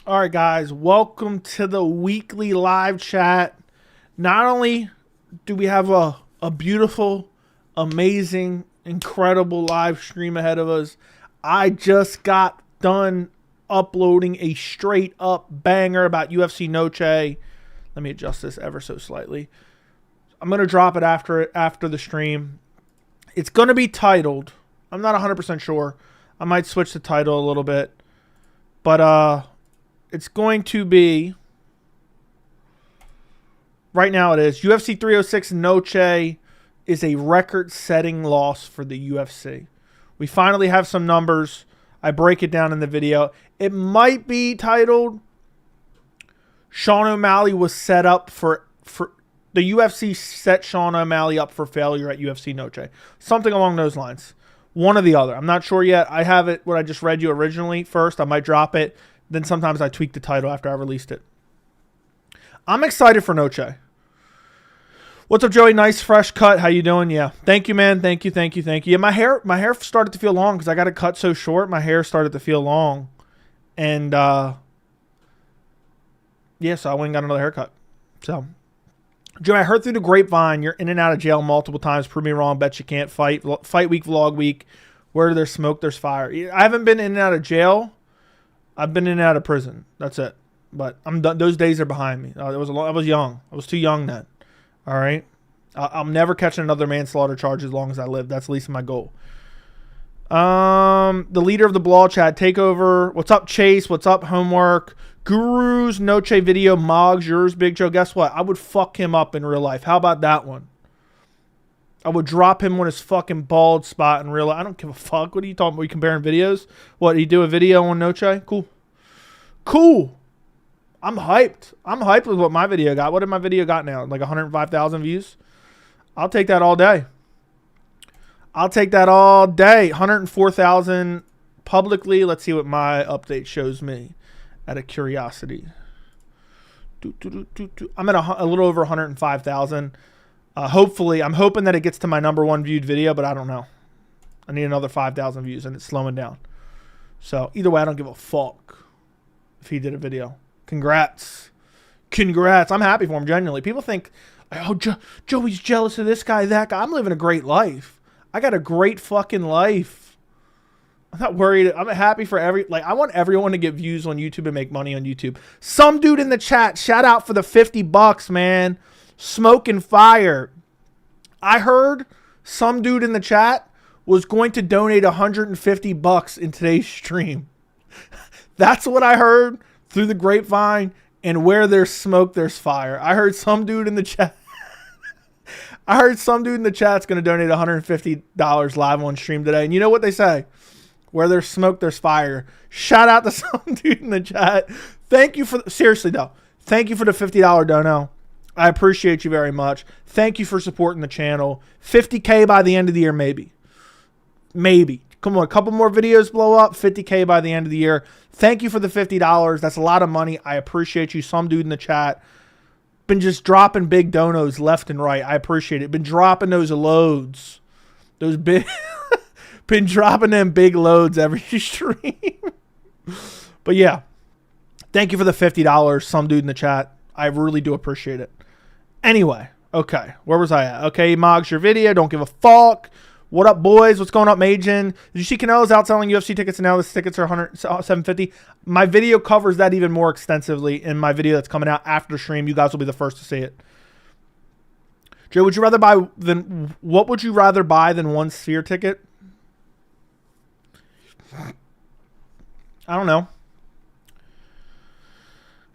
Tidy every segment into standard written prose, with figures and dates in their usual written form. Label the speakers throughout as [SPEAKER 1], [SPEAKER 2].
[SPEAKER 1] All right, guys, welcome to the weekly live chat. Not only do we have a beautiful, amazing, incredible live stream ahead of us, I just got done uploading a straight up banger about UFC Noche. Let me adjust this ever so slightly. I'm going to drop it after the stream. It's going to be titled, I'm not 100% sure. I might switch the title a little bit. But it's going to be, right now it is, UFC 306 Noche is a record-setting loss for the UFC. We finally have some numbers. I break it down in the video. It might be titled, Sean O'Malley was set up for the UFC set Sean O'Malley up for failure at UFC Noche. Something along those lines. One or the other. I'm not sure yet. I have it, what I just read you originally first. I might drop it. Then sometimes I tweak the title after I released it. I'm excited for Noche. What's up, Joey? Nice fresh cut. How you doing? Yeah. Thank you, man. Thank you. Yeah, my hair started to feel long because I got it cut so short. My hair started to feel long. And yeah, so I went and got another haircut. So, Joey, I heard through the grapevine you're in and out of jail multiple times. Prove me wrong. Bet you can't fight. Fight week, vlog week. Where there's smoke, there's fire. I haven't been in and out of jail. I've been in and out of prison. That's it. But I'm done. Those days are behind me. I was young. I was too young then. All right. I'm never catching another manslaughter charge as long as I live. That's at least my goal. The leader of the Belal chat takeover. What's up, Chase? What's up, homework? Guru's Noche video mogs yours, Big Joe. Guess what? I would fuck him up in real life. How about that one? I would drop him on his fucking bald spot in real life. I don't give a fuck. What are you talking about? Are you comparing videos? What, he do a video on Noche? Cool. Cool. I'm hyped. I'm hyped with what my video got. What did my video got now? Like 105,000 views? I'll take that all day. I'll take that all day. 104,000 publicly. Let's see what my update shows me out of curiosity. I'm at a little over 105,000. Hopefully, I'm hoping that it gets to my #1 viewed video, but I don't know. I need another 5,000 views, and it's slowing down. So, either way, I don't give a fuck if he did a video. Congrats. Congrats. I'm happy for him, genuinely. People think, oh, Joey's jealous of this guy, that guy. I'm living a great life. I got a great fucking life. I'm not worried. I'm happy for I want everyone to get views on YouTube and make money on YouTube. Some dude in the chat, shout out for the $50, man. Smoking fire. I heard some dude in the chat was going to donate $150 in today's stream. That's what I heard through the grapevine. And where there's smoke, there's fire. I heard some dude in the chat. I heard some dude in the chat's going to donate $150 live on stream today. And you know what they say? Where there's smoke, there's fire. Shout out to some dude in the chat. Thank you for, seriously though, thank you for the $50 dono. I appreciate you very much. Thank you for supporting the channel. 50K by the end of the year, maybe. Maybe. Come on, a couple more videos blow up. 50K by the end of the year. Thank you for the $50. That's a lot of money. I appreciate you. Some dude in the chat. Been just dropping big donos left and right. I appreciate it. Been dropping those loads. Those big... Been dropping them big loads every stream. But yeah. Thank you for the $50. Some dude in the chat. I really do appreciate it. Anyway, okay, where was I at? Okay, Mogs, your video, don't give a fuck. What up, boys? What's going up, Majin? Did you see Canelo's out selling UFC tickets and now the tickets are $750? My video covers that even more extensively in my video that's coming out after the stream. You guys will be the first to see it. Joe, would you rather buy what would you rather buy than one Sphere ticket? I don't know.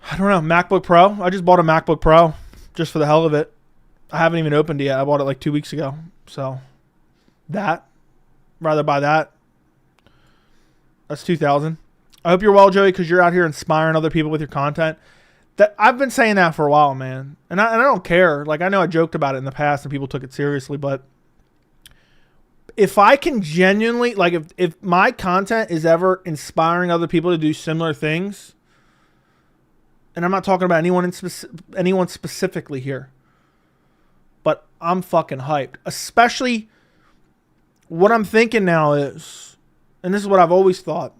[SPEAKER 1] MacBook Pro. I just bought a MacBook Pro just for the hell of it. I haven't even opened it yet. I bought it like 2 weeks ago. So that. Rather buy that. That's $2,000. I hope you're well, Joey, because you're out here inspiring other people with your content. That I've been saying that for a while, man. And I don't care. Like, I know I joked about it in the past and people took it seriously, but if I can genuinely, like, if my content is ever inspiring other people to do similar things, and I'm not talking about anyone specifically here, but I'm fucking hyped. Especially what I'm thinking now is, and this is what I've always thought,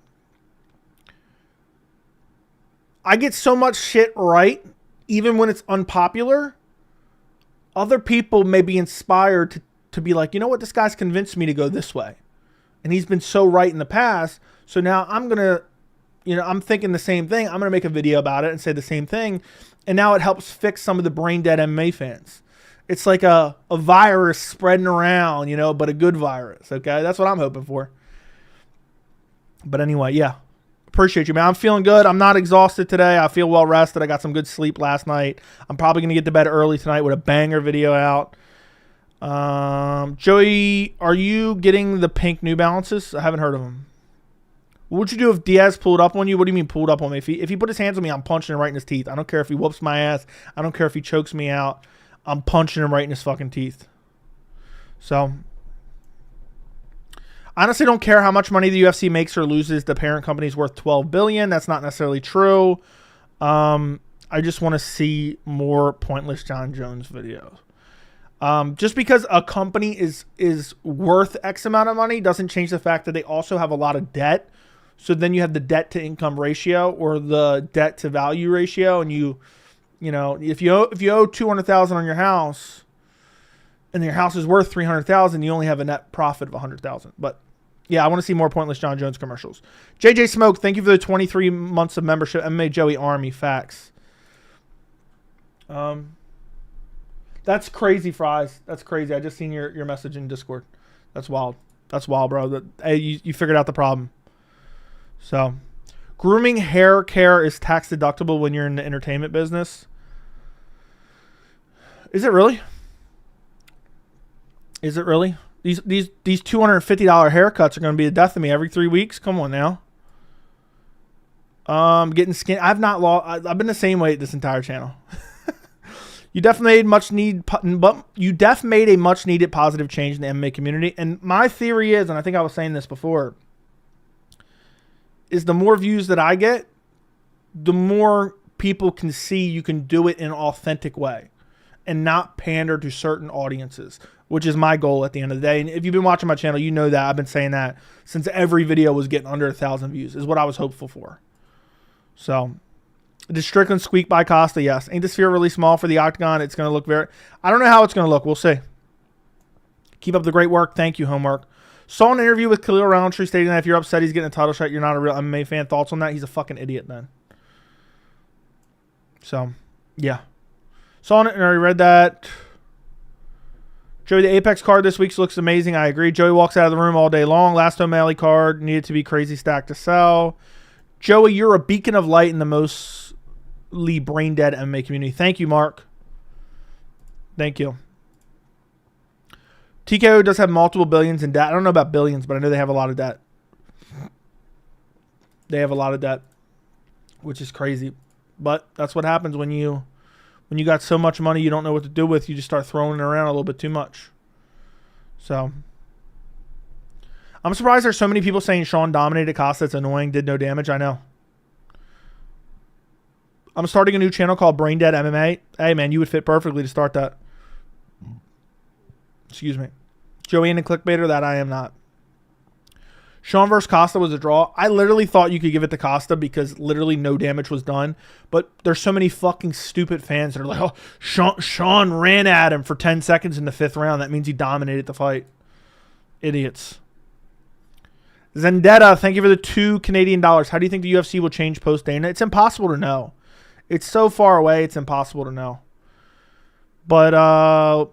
[SPEAKER 1] I get so much shit right, even when it's unpopular. Other people may be inspired to be like, you know what, this guy's convinced me to go this way. And he's been so right in the past. So now I'm going to, I'm thinking the same thing. I'm going to make a video about it and say the same thing. And now it helps fix some of the brain dead MMA fans. It's like a virus spreading around, but a good virus. Okay. That's what I'm hoping for. But anyway, yeah. Appreciate you, man. I'm feeling good. I'm not exhausted today. I feel well rested. I got some good sleep last night. I'm probably going to get to bed early tonight with a banger video out. Joey, are you getting the pink New Balances? I haven't heard of them. What would you do if Diaz pulled up on you? What do you mean pulled up on me? If he put his hands on me, I'm punching him right in his teeth. I don't care if he whoops my ass. I don't care if he chokes me out. I'm punching him right in his fucking teeth. So, I honestly don't care how much money the UFC makes or loses. The parent company's worth $12 billion. That's not necessarily true. I just want to see more pointless John Jones videos. Just because a company is worth X amount of money doesn't change the fact that they also have a lot of debt. So then you have the debt to income ratio or the debt to value ratio, and if you owe $200,000 on your house, and your house is worth $300,000, you only have a net profit of $100,000. But yeah, I want to see more pointless John Jones commercials. JJ Smoke, thank you for the 23 months of membership. MMA Joey Army, facts. That's crazy, Fries. That's crazy. I just seen your message in Discord. That's wild. That's wild, bro. Hey, you figured out the problem. So, grooming hair care is tax deductible when you're in the entertainment business. Is it really? Is it really? These $250 haircuts are going to be the death of me every 3 weeks. Come on now. Getting skin. I've been the same weight this entire channel. You definitely made a much needed positive change in the MMA community. And my theory is, and I think I was saying this before, is the more views that I get, the more people can see you can do it in an authentic way and not pander to certain audiences, which is my goal at the end of the day. And if you've been watching my channel, you know that I've been saying that since every video was getting under 1,000 views is what I was hopeful for. So, did Strickland squeak by Costa? Yes. Ain't the sphere really small for the octagon? It's going to look I don't know how it's going to look. We'll see. Keep up the great work. Thank you, Homework. Saw an interview with Khalil Roundtree stating that if you're upset he's getting a title shot, you're not a real MMA fan. Thoughts on that? He's a fucking idiot then. So, yeah. Saw it and already read that. Joey, the Apex card this week looks amazing. I agree. Joey walks out of the room all day long. Last O'Malley card needed to be crazy stacked to sell. Joey, you're a beacon of light in the mostly brain dead MMA community. Thank you, Mark. Thank you. TKO does have multiple billions in debt. I don't know about billions, but I know they have a lot of debt. They have a lot of debt, which is crazy. But that's what happens when you got so much money you don't know what to do with. You just start throwing it around a little bit too much. So, I'm surprised there's so many people saying Sean dominated Costa. It's annoying. Did no damage. I know. I'm starting a new channel called Brain Dead MMA. Hey, man, you would fit perfectly to start that. Excuse me. Joey and a clickbaiter, that I am not. Sean versus Costa was a draw. I literally thought you could give it to Costa because literally no damage was done. But there's so many fucking stupid fans that are like, oh, Sean ran at him for 10 seconds in the 5th round. That means he dominated the fight. Idiots. Zendetta, thank you for the $2 Canadian. How do you think the UFC will change post-Dana? It's impossible to know. It's so far away, it's impossible to know. But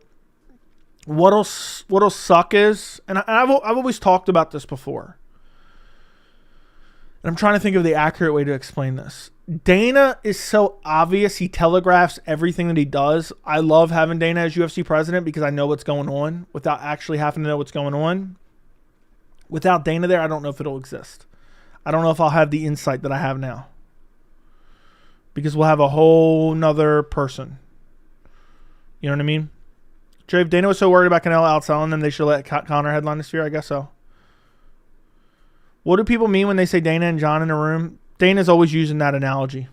[SPEAKER 1] what'll suck is, and I've always talked about this before, and I'm trying to think of the accurate way to explain this. Dana is so obvious. He telegraphs everything that he does. I love having Dana as UFC president because I know what's going on without actually having to know what's going on. Without Dana there, I don't know if it'll exist. I don't know if I'll have the insight that I have now. Because we'll have a whole nother person. You know what I mean? Jay, if Dana was so worried about Canelo outselling them, they should let Conor headline the Sphere. I guess so. What do people mean when they say Dana and John in a room? Dana's always using that analogy.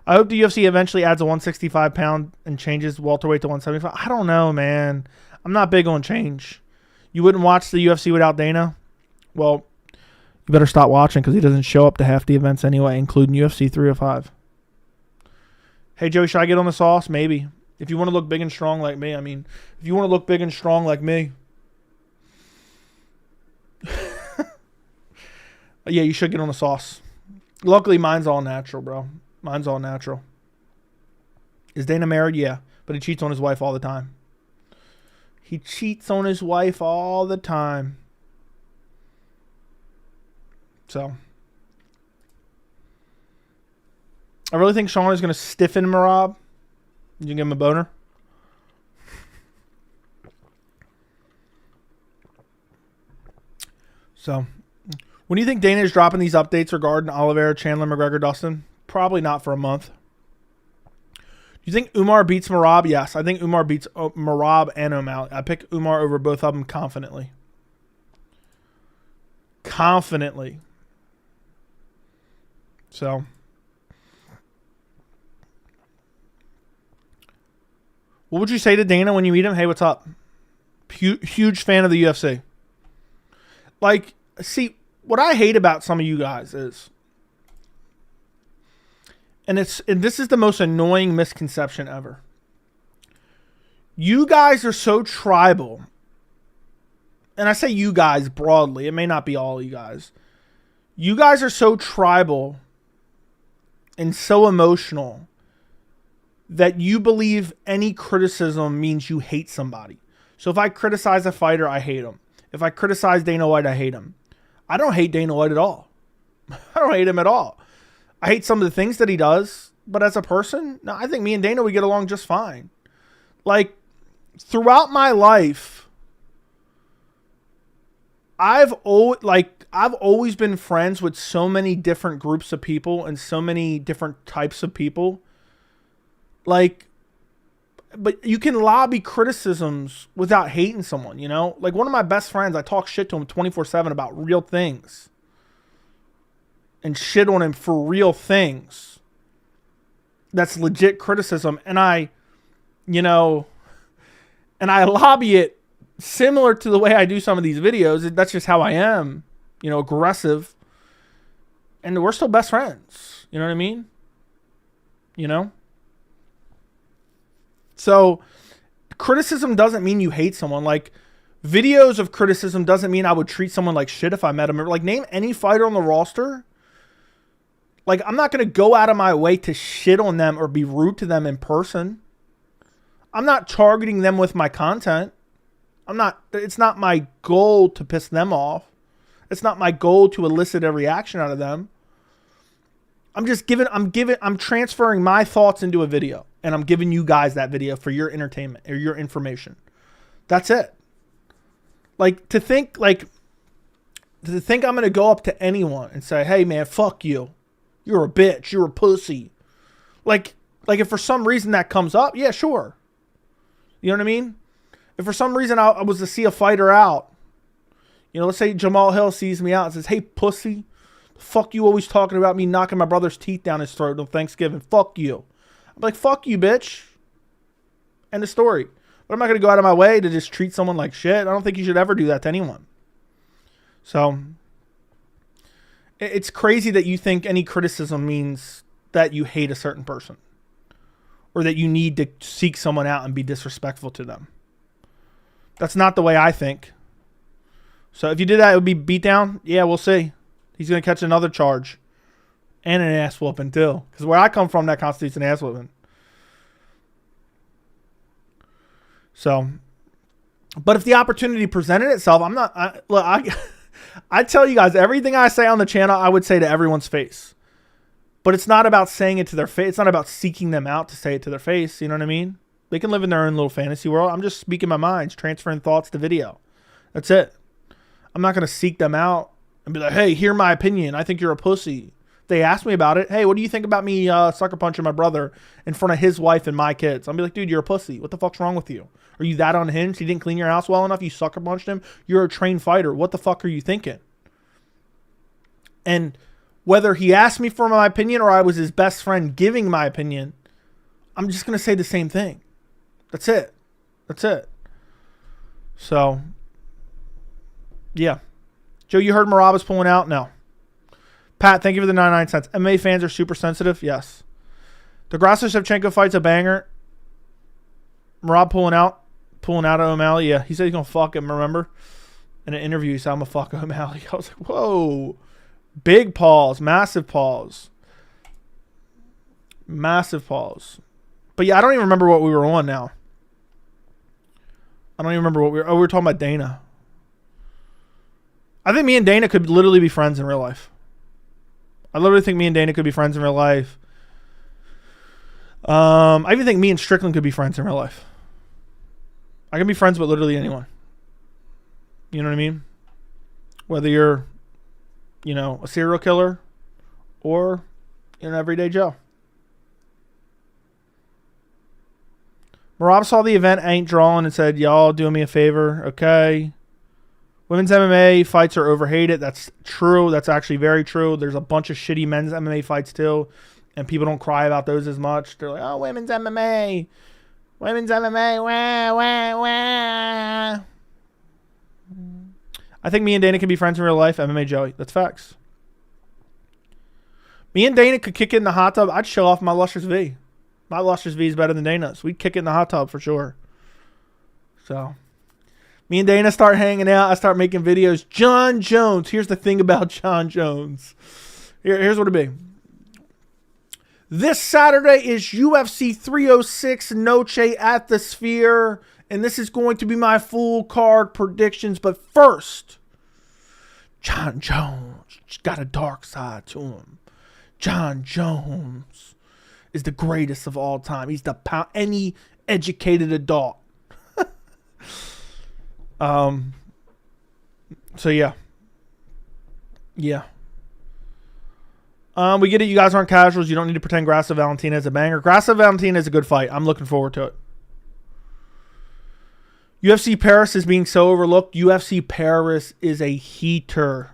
[SPEAKER 1] I hope the UFC eventually adds a 165-pound and changes welterweight to 175. I don't know, man. I'm not big on change. You wouldn't watch the UFC without Dana? Well, You better stop watching because he doesn't show up to half the events anyway, including UFC 305. Hey, Joey, should I get on the sauce? Maybe. If you want to look big and strong like me, I mean, if you want to look big and strong like me, yeah, you should get on the sauce. Luckily, mine's all natural, bro. Mine's all natural. Is Dana married? Yeah, but he cheats on his wife all the time. He cheats on his wife all the time. So, I really think Sean is going to stiffen Merab. You can give him a boner. So, when do you think Dana is dropping these updates regarding Oliveira, Chandler, McGregor, Dustin? Probably not for a month. Do you think Umar beats Merab? Yes, I think Umar beats Merab and O'Malley. I pick Umar over both of them confidently. Confidently. So, what would you say to Dana when you meet him? Hey, what's up? Huge fan of the UFC. Like, see, what I hate about some of you guys is, and this is the most annoying misconception ever. You guys are so tribal, and I say you guys broadly. It may not be all you guys. You guys are so tribal and so emotional that you believe any criticism means you hate somebody. So if I criticize a fighter, I hate him. If I criticize Dana White, I hate him. I don't hate Dana White at all. I don't hate him at all. I hate some of the things that he does, but as a person, no, I think me and Dana, we get along just fine. Like, throughout my life, I've always been friends with so many different groups of people and so many different types of people. Like, but you can lobby criticisms without hating someone, you know? Like, one of my best friends, I talk shit to him 24/7 about real things. And shit on him for real things. That's legit criticism. And I lobby it similar to the way I do some of these videos. That's just how I am, aggressive. And we're still best friends. You know what I mean? So, criticism doesn't mean you hate someone. Like, videos of criticism doesn't mean I would treat someone like shit if I met him. Like, name any fighter on the roster. Like, I'm not going to go out of my way to shit on them or be rude to them in person. I'm not targeting them with my content. It's not my goal to piss them off. It's not my goal to elicit a reaction out of them. I'm transferring my thoughts into a video. And I'm giving you guys that video for your entertainment or your information. That's it. Like, to think I'm going to go up to anyone and say, hey, man, fuck you. You're a bitch. You're a pussy. Like if for some reason that comes up, yeah, sure. You know what I mean? If for some reason I was to see a fighter out, let's say Jamal Hill sees me out and says, hey, pussy, fuck you always talking about me knocking my brother's teeth down his throat on Thanksgiving. Fuck you. I'm like, fuck you, bitch. End of story. But I'm not going to go out of my way to just treat someone like shit. I don't think you should ever do that to anyone. So, it's crazy that you think any criticism means that you hate a certain person. Or that you need to seek someone out and be disrespectful to them. That's not the way I think. So, if you did that, it would be beat down. Yeah, we'll see. He's going to catch another charge. And an ass whooping too. Because where I come from, that constitutes an ass whooping. So, but if the opportunity presented itself, I tell you guys, everything I say on the channel, I would say to everyone's face. But it's not about saying it to their face. It's not about seeking them out to say it to their face. You know what I mean? They can live in their own little fantasy world. I'm just speaking my mind, transferring thoughts to video. That's it. I'm not going to seek them out and be like, hey, hear my opinion. I think you're a pussy. They ask me about it. Hey, what do you think about me sucker punching my brother in front of his wife and my kids? I'll be like, dude, you're a pussy. What the fuck's wrong with you? Are you that unhinged? You didn't clean your house well enough? You sucker punched him? You're a trained fighter. What the fuck are you thinking? And whether he asked me for my opinion or I was his best friend giving my opinion, I'm just going to say the same thing. That's it. That's it. So, yeah. Joe, you heard Merab is pulling out? No. Pat, thank you for the 99 cents. MMA fans are super sensitive? Yes. The Grasso-Shevchenko fight's a banger. Merab pulling out of O'Malley. Yeah, he said he's going to fuck him, remember? In an interview, he said, I'm going to fuck O'Malley. I was like, whoa. Big pause. Massive pause. Massive pause. But yeah, I don't even remember what we were on now. I don't even remember what we were talking about Dana. I think me and Dana could literally be friends in real life. I literally think me and Dana could be friends in real life. I even think me and Strickland could be friends in real life. I can be friends with literally anyone. You know what I mean? Whether you're, you know, a serial killer or an everyday Joe. Merab saw the event, ain't drawing, and said, y'all doing me a favor, okay? Women's MMA fights are overhated. That's true. That's actually very true. There's a bunch of shitty men's MMA fights too, and people don't cry about those as much. They're like, oh, women's MMA. Women's MMA, wah, wah, wah. I think me and Dana can be friends in real life. MMA Joey. That's facts. Me and Dana could kick it in the hot tub. I'd show off my Lustrous V. My Lustrous V is better than Dana's. We'd kick it in the hot tub for sure. So, me and Dana start hanging out. I start making videos. John Jones. Here's the thing about John Jones. Here's what it'd be. This Saturday is UFC 306 Noche at the Sphere. And this is going to be my full card predictions. But first, John Jones got a dark side to him. John Jones is the greatest of all time. He's the any educated adult. So yeah. Yeah. We get it. You guys aren't casuals. You don't need to pretend Grasso Valentina is a banger. Grasso Valentina is a good fight. I'm looking forward to it. UFC Paris is being so overlooked. UFC Paris is a heater.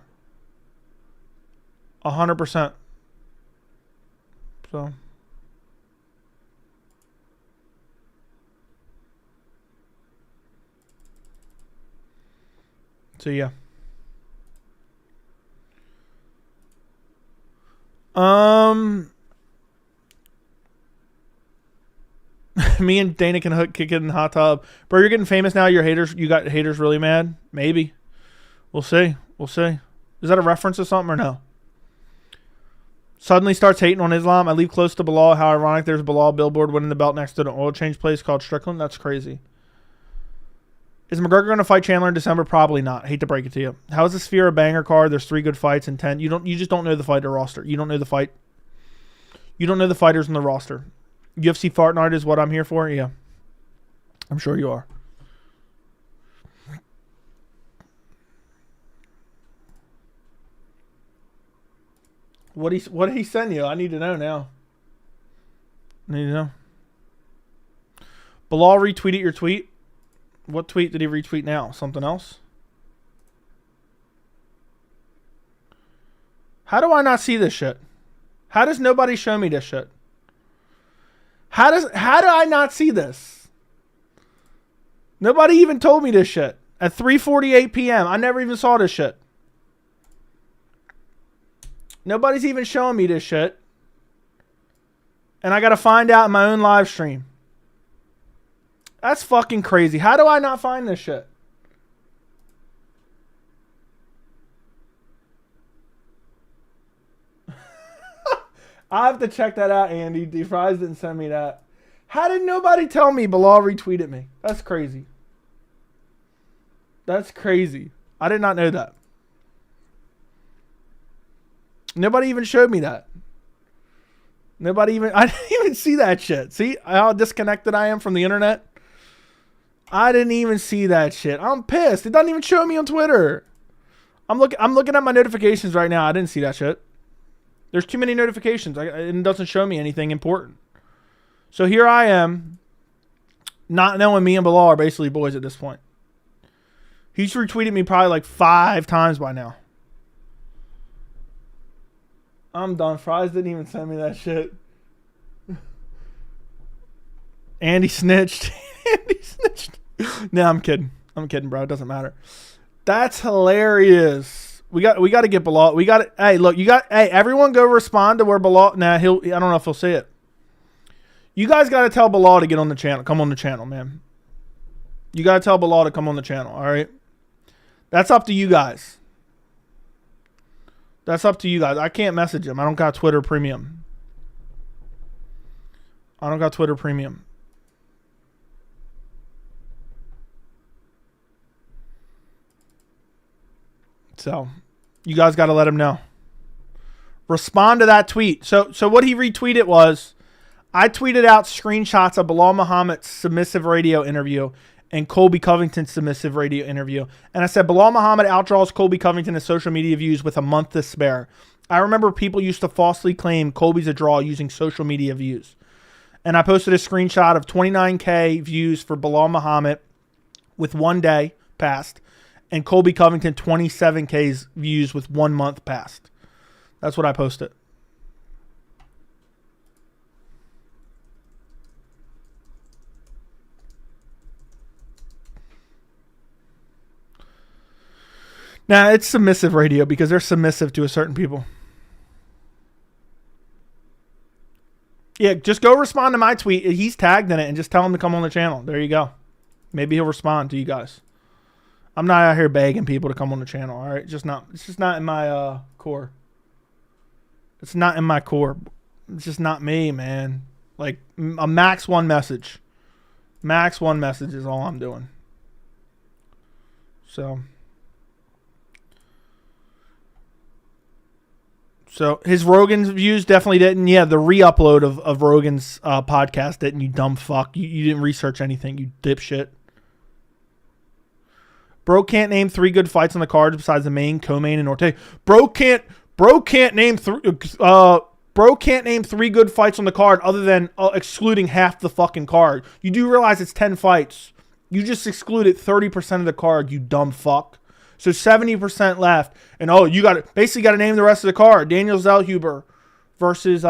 [SPEAKER 1] 100%. So yeah. Me and Dana can kick it in the hot tub. Bro, you're getting famous now. Your haters, you got haters really mad? Maybe. We'll see. We'll see. Is that a reference to something or no? Suddenly starts hating on Islam. I leave close to Belal. How ironic there's a Belal billboard winning the belt next to an oil change place called Strickland. That's crazy. Is McGregor going to fight Chandler in December? Probably not. Hate to break it to you. How is the Sphere a banger card? There's 3 good fights and 10. You just don't know the fighter roster. You don't know the fight. You don't know the fighters in the roster. UFC Fart Night is what I'm here for. Yeah, I'm sure you are. What did he send you? I need to know now. I need to know. Belal retweeted your tweet. What tweet did he retweet now? Something else? How do I not see this shit? How does nobody show me this shit? How do I not see this? Nobody even told me this shit. At 3:48 p.m. I never even saw this shit. Nobody's even showing me this shit. And I got to find out in my own live stream. That's fucking crazy. How do I not find this shit? I have to check that out, Andy. DeFries didn't send me that. How did nobody tell me Belal retweeted me? That's crazy. That's crazy. I did not know that. Nobody even showed me that. I didn't even see that shit. See how disconnected I am from the internet? I didn't even see that shit. I'm pissed. It doesn't even show me on Twitter. I'm looking at my notifications right now. I didn't see that shit. There's too many notifications. It doesn't show me anything important. So here I am, not knowing me and Belal are basically boys at this point. He's retweeted me probably like 5 times by now. I'm done. Fries didn't even send me that shit. Andy snitched. Andy snitched. No, I'm kidding. I'm kidding, bro. It doesn't matter. That's hilarious. We got to get Belal. We got. Hey, look, hey, everyone, go respond to where Belal. Nah, I don't know if he'll see it. You guys got to tell Belal to get on the channel. Come on the channel, man. You got to tell Belal to come on the channel. All right. That's up to you guys. That's up to you guys. I can't message him. I don't got Twitter Premium. I don't got Twitter Premium. So, you guys got to let him know. Respond to that tweet. So what he retweeted was, I tweeted out screenshots of Belal Muhammad's submissive radio interview and Colby Covington's submissive radio interview. And I said, Belal Muhammad outdraws Colby Covington in social media views with a month to spare. I remember people used to falsely claim Colby's a draw using social media views. And I posted a screenshot of 29K views for Belal Muhammad with 1 day passed. And Colby Covington, 27K's views with 1 month passed. That's what I posted. Nah, it's submissive radio because they're submissive to a certain people. Yeah, just go respond to my tweet. He's tagged in it and just tell him to come on the channel. There you go. Maybe he'll respond to you guys. I'm not out here begging people to come on the channel. All right, it's just not in my core. It's not in my core. It's just not me, man. Like a max one message. Max one message is all I'm doing. So his Rogan's views definitely didn't. Yeah, the re-upload of Rogan's podcast didn't, you dumb fuck. You didn't research anything, you dipshit. Bro can't name 3 good fights on the cards besides the main, co-main, and Ortega. Bro can't name 3 good fights on the card other than excluding half the fucking card. You do realize it's 10 fights. You just excluded 30% of the card, you dumb fuck. So 70% left. And you basically got to name the rest of the card. Daniel Zellhuber versus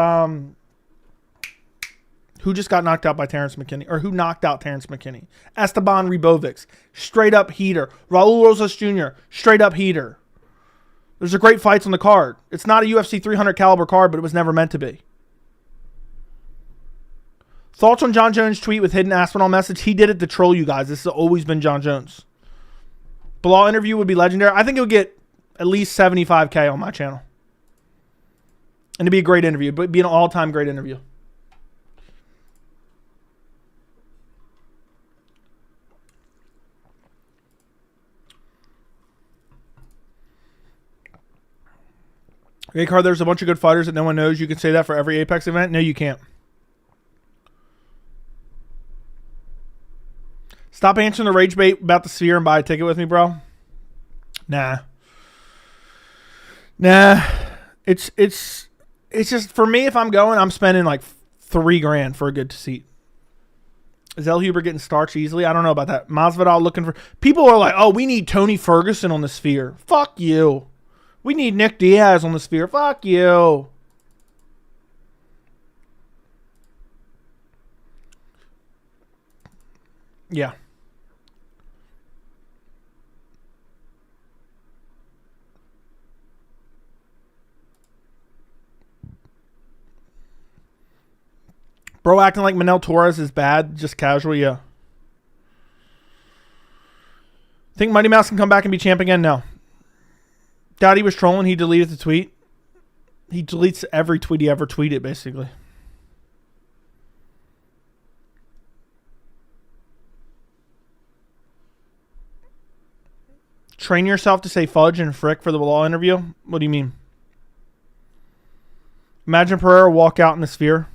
[SPEAKER 1] who just got knocked out by Terrence McKinney, or who knocked out Terrence McKinney? Esteban Ribovics, straight up heater. Raul Rosas Jr., straight up heater. There's a great fights on the card. It's not a UFC 300 caliber card, but it was never meant to be. Thoughts on John Jones' tweet with hidden Aspinall message? He did it to troll you guys. This has always been John Jones. Belal interview would be legendary. I think it would get at least 75K on my channel. And it'd be a great interview. But it'd be an all-time great interview. Hey, Car, there's a bunch of good fighters that no one knows. You can say that for every Apex event. No, you can't. Stop answering the rage bait about the Sphere and buy a ticket with me, bro. Nah. It's just, for me, if I'm going, I'm spending like $3,000 for a good seat. Is Zellhuber getting starched easily? I don't know about that. Masvidal looking for... People are like, oh, we need Tony Ferguson on the Sphere. Fuck you. We need Nick Diaz on the Sphere. Fuck you. Yeah. Bro acting like Manel Torres is bad, just casual, yeah. Think Mighty Mouse can come back and be champ again? No. Doubt he was trolling. He deleted the tweet. He deletes every tweet he ever tweeted, basically. Train yourself to say fudge and frick for the Belal interview? What do you mean? Imagine Pereira walk out in the Sphere.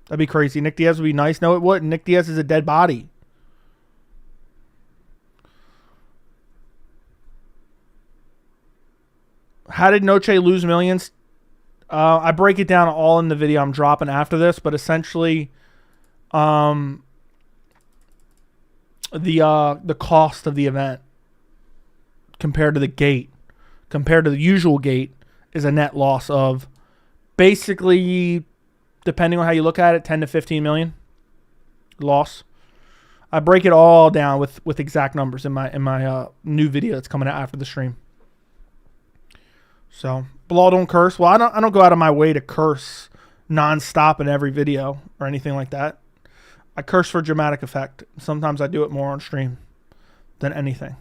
[SPEAKER 1] That'd be crazy. Nick Diaz would be nice. No, it wouldn't. Nick Diaz is a dead body. How did Noche lose millions? I break it down all in the video I'm dropping after this, but essentially, the cost of the event compared to the gate, compared to the usual gate, is a net loss of basically, depending on how you look at it, 10 to 15 million loss. I break it all down with exact numbers in my new video that's coming out after the stream. So Belal, don't curse. Well, I don't go out of my way to curse nonstop in every video or anything like that. I curse for dramatic effect. Sometimes I do it more on stream than anything.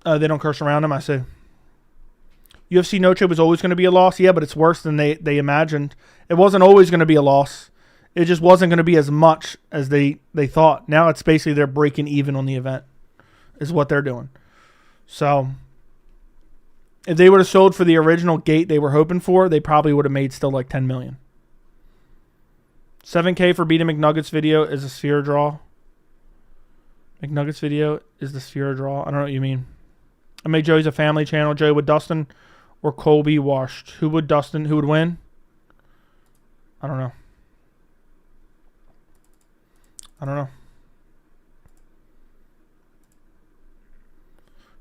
[SPEAKER 1] They don't curse around him, I see. UFC Noche was always going to be a loss. Yeah, but it's worse than they imagined. It wasn't always going to be a loss. It just wasn't going to be as much as they thought. Now it's basically they're breaking even on the event is what they're doing. So if they would have sold for the original gate they were hoping for, they probably would have made still like 10 million. 7K for beating McNuggets video is a sphere draw. McNuggets video is the sphere draw. I don't know what you mean. I made Joey's a family channel. Joey, would Dustin or Colby washed? Who would win? I don't know.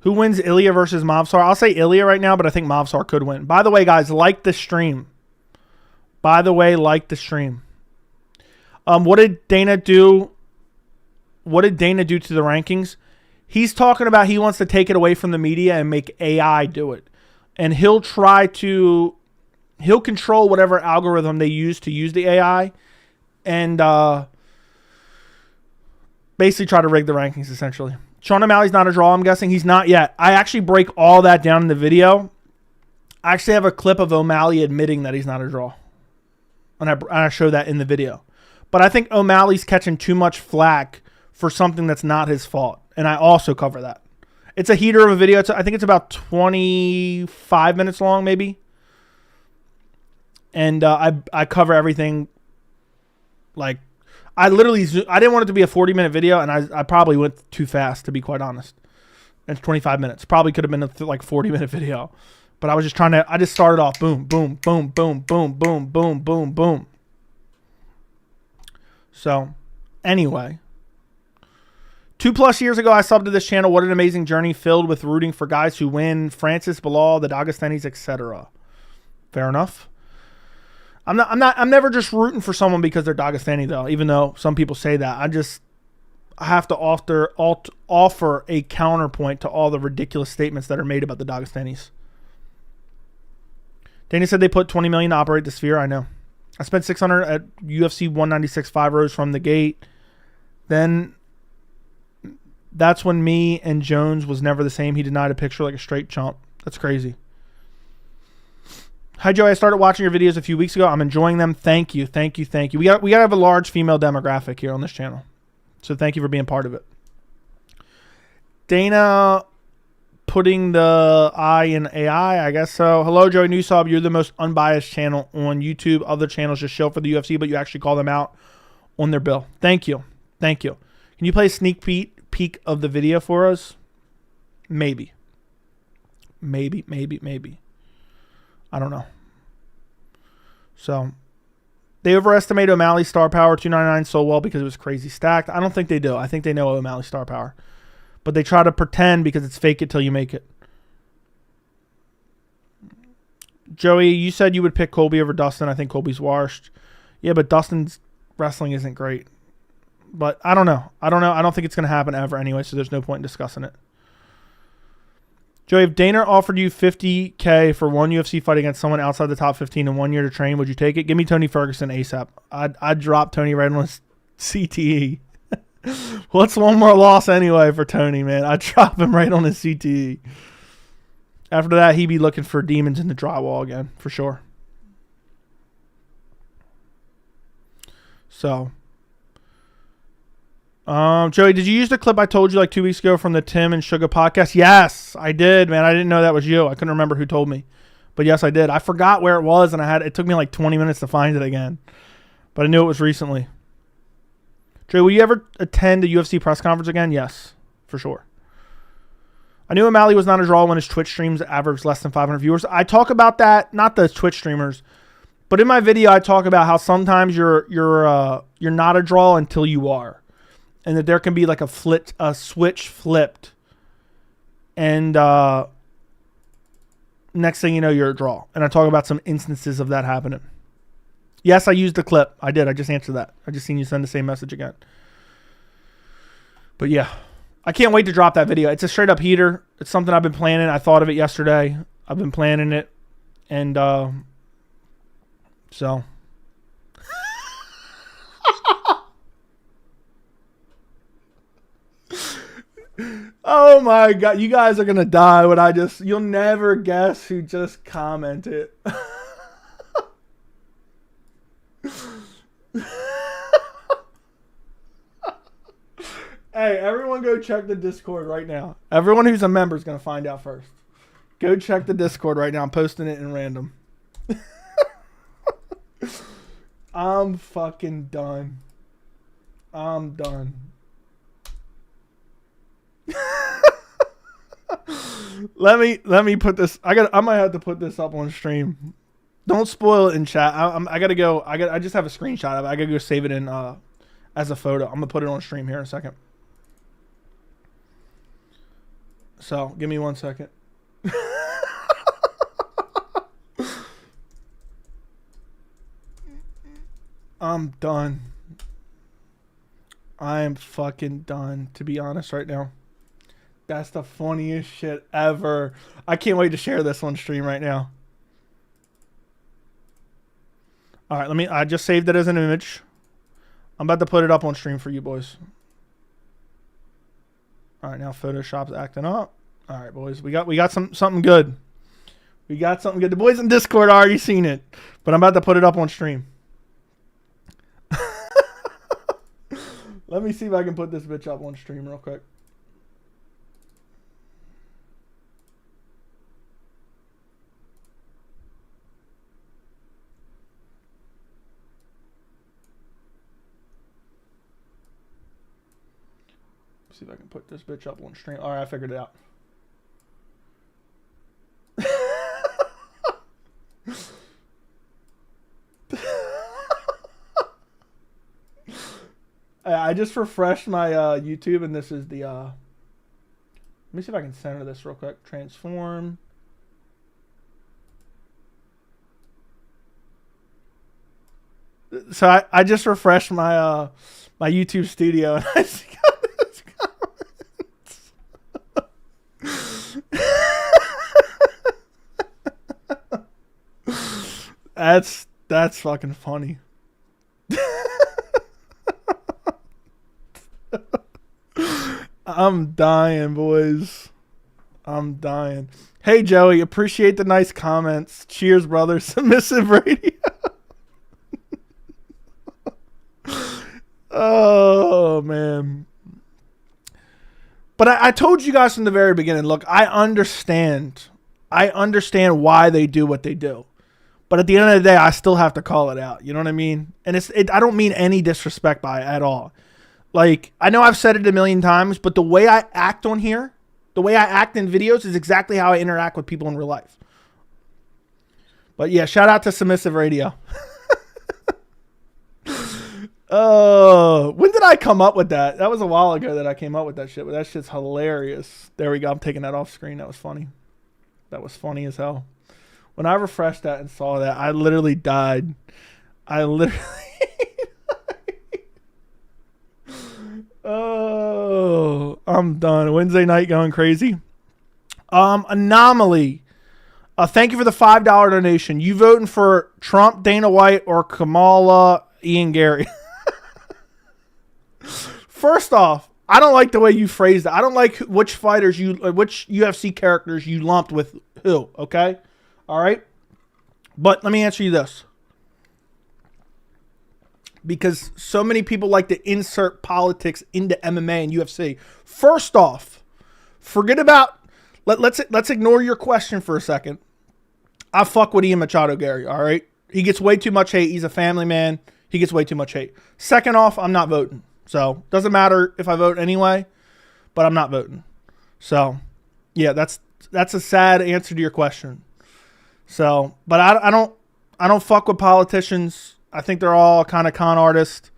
[SPEAKER 1] Who wins Ilya versus Mavsar? I'll say Ilya right now, but I think Mavsar could win. By the way, guys, like the stream. What did Dana do? What did Dana do to the rankings? He's talking about he wants to take it away from the media and make AI do it. And he'll control whatever algorithm they use to use the AI and basically try to rig the rankings, essentially. Sean O'Malley's not a draw, I'm guessing. He's not yet. I actually break all that down in the video. I actually have a clip of O'Malley admitting that he's not a draw. And I show that in the video. But I think O'Malley's catching too much flack for something that's not his fault. And I also cover that. It's a heater of a video. I think it's about 25 minutes long, maybe. And I cover everything. Like, I didn't want it to be a 40-minute video, and I probably went too fast, to be quite honest. It's 25 minutes. Probably could have been a 40-minute video. But I was just I just started off boom, boom, boom, boom, boom, boom, boom, boom, boom. So, anyway. 2+ years ago, I subbed to this channel. What an amazing journey filled with rooting for guys who win. Francis, Belal, the Dagestanis, etc. Fair enough. I'm never just rooting for someone because they're Dagestani, though, even though some people say that. I have to offer a counterpoint to all the ridiculous statements that are made about the Dagestanis. Danny said they put 20 million to operate the sphere. I know. I spent 600 at UFC 196 5 rows from the gate. Then that's when me and Jones was never the same. He denied a picture like a straight chump. That's crazy. Hi, Joey. I started watching your videos a few weeks ago. I'm enjoying them. Thank you. Thank you. Thank you. We got to have a large female demographic here on this channel. So thank you for being part of it. Dana putting the I in AI, I guess so. Hello, Joey Newsub. You're the most unbiased channel on YouTube. Other channels just show for the UFC, but you actually call them out on their bill. Thank you. Thank you. Can you play a sneak peek of the video for us? Maybe. Maybe. I don't know. So, they overestimate O'Malley's star power. 299 so well because it was crazy stacked. I don't think they do. I think they know O'Malley's star power. But they try to pretend because it's fake it till you make it. Joey, you said you would pick Colby over Dustin. I think Colby's washed. Yeah, but Dustin's wrestling isn't great. But I don't know. I don't think it's going to happen ever anyway, so there's no point in discussing it. Joey, if Dana offered you $50K for one UFC fight against someone outside the top 15 in 1 year to train, would you take it? Give me Tony Ferguson ASAP. I'd drop Tony right on his CTE. What's one more loss anyway for Tony, man? I'd drop him right on his CTE. After that, he'd be looking for demons in the drywall again, for sure. So... Joey, did you use the clip I told you like 2 weeks ago from the Tim and Sugar podcast? Yes, I did, man. I didn't know that was you. I couldn't remember who told me. But yes, I did. I forgot where it was, and it took me like 20 minutes to find it again. But I knew it was recently. Joey, will you ever attend a UFC press conference again? Yes, for sure. I knew O'Malley was not a draw when his Twitch streams averaged less than 500 viewers. I talk about that, not the Twitch streamers, but in my video I talk about how sometimes you're not a draw until you are. And that there can be like a switch flipped. And next thing you know, you're a draw. And I talk about some instances of that happening. Yes, I used the clip. I did. I just answered that. I just seen you send the same message again. But yeah. I can't wait to drop that video. It's a straight up heater. It's something I've been planning. I thought of it yesterday. I've been planning it. And so. Oh my God. You guys are going to die when you'll never guess who just commented. Hey, everyone go check the Discord right now. Everyone who's a member is going to find out first. Go check the Discord right now. I'm posting it in random. I'm fucking done. I'm done. Let me put this. I might have to put this up on stream. Don't spoil it in chat. I gotta go. I just have a screenshot of it. I gotta go save it in as a photo. I'm gonna put it on stream here in a second. So give me 1 second. I'm done. I am fucking done, to be honest right now. That's the funniest shit ever. I can't wait to share this on stream right now. All right, I just saved it as an image. I'm about to put it up on stream for you boys. All right, now Photoshop's acting up. All right, boys, we got something good. We got something good. The boys in Discord already seen it, but I'm about to put it up on stream. Let me see if I can put this bitch up on stream real quick. See if I can put this bitch up on stream. All right, I figured it out. I just refreshed my YouTube, and this is the let me see if I can center this real quick. Transform. So I just refreshed my my YouTube studio, and I just got this comments. That's fucking funny. I'm dying, boys. I'm dying. Hey, Joey, appreciate the nice comments. Cheers, brother. Submissive Radio. Oh, man. But I told you guys from the very beginning, look, I understand why they do what they do. But at the end of the day, I still have to call it out. You know what I mean? And I don't mean any disrespect by it at all. Like, I know I've said it a million times, but the way I act on here, the way I act in videos is exactly how I interact with people in real life. But yeah, shout out to Submissive Radio. Oh, when did I come up with that? That was a while ago that I came up with that shit, but that shit's hilarious. There we go. I'm taking that off screen. That was funny. That was funny as hell. When I refreshed that and saw that, I literally died. I literally... Oh, I'm done. Wednesday night going crazy. Anomaly. Thank you for the $5 donation. You voting for Trump, Dana White, or Kamala, Ian Gary? First off, I don't like the way you phrased it. I don't like which UFC characters you lumped with who, okay? All right? But let me answer you this. Because so many people like to insert politics into MMA and UFC. First off, forget about... Let's ignore your question for a second. I fuck with Ian Machado Gary, all right? He gets way too much hate. He's a family man. He gets way too much hate. Second off, I'm not voting. So, doesn't matter if I vote anyway, but I'm not voting. So, yeah, that's a sad answer to your question. So, but I don't fuck with politicians. I think they're all kind of con artists.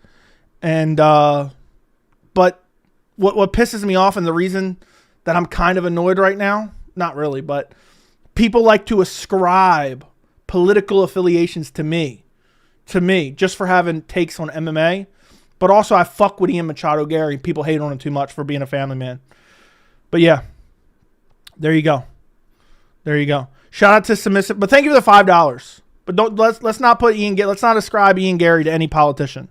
[SPEAKER 1] And but what pisses me off, and the reason that I'm kind of annoyed right now, not really, but people like to ascribe political affiliations to me, just for having takes on MMA. But also, I fuck with Ian Machado Gary. People hate on him too much for being a family man. But yeah, there you go. There you go. Shout out to Submissive, but thank you for the $5. But don't let's not put let's not ascribe Ian Gary to any politician.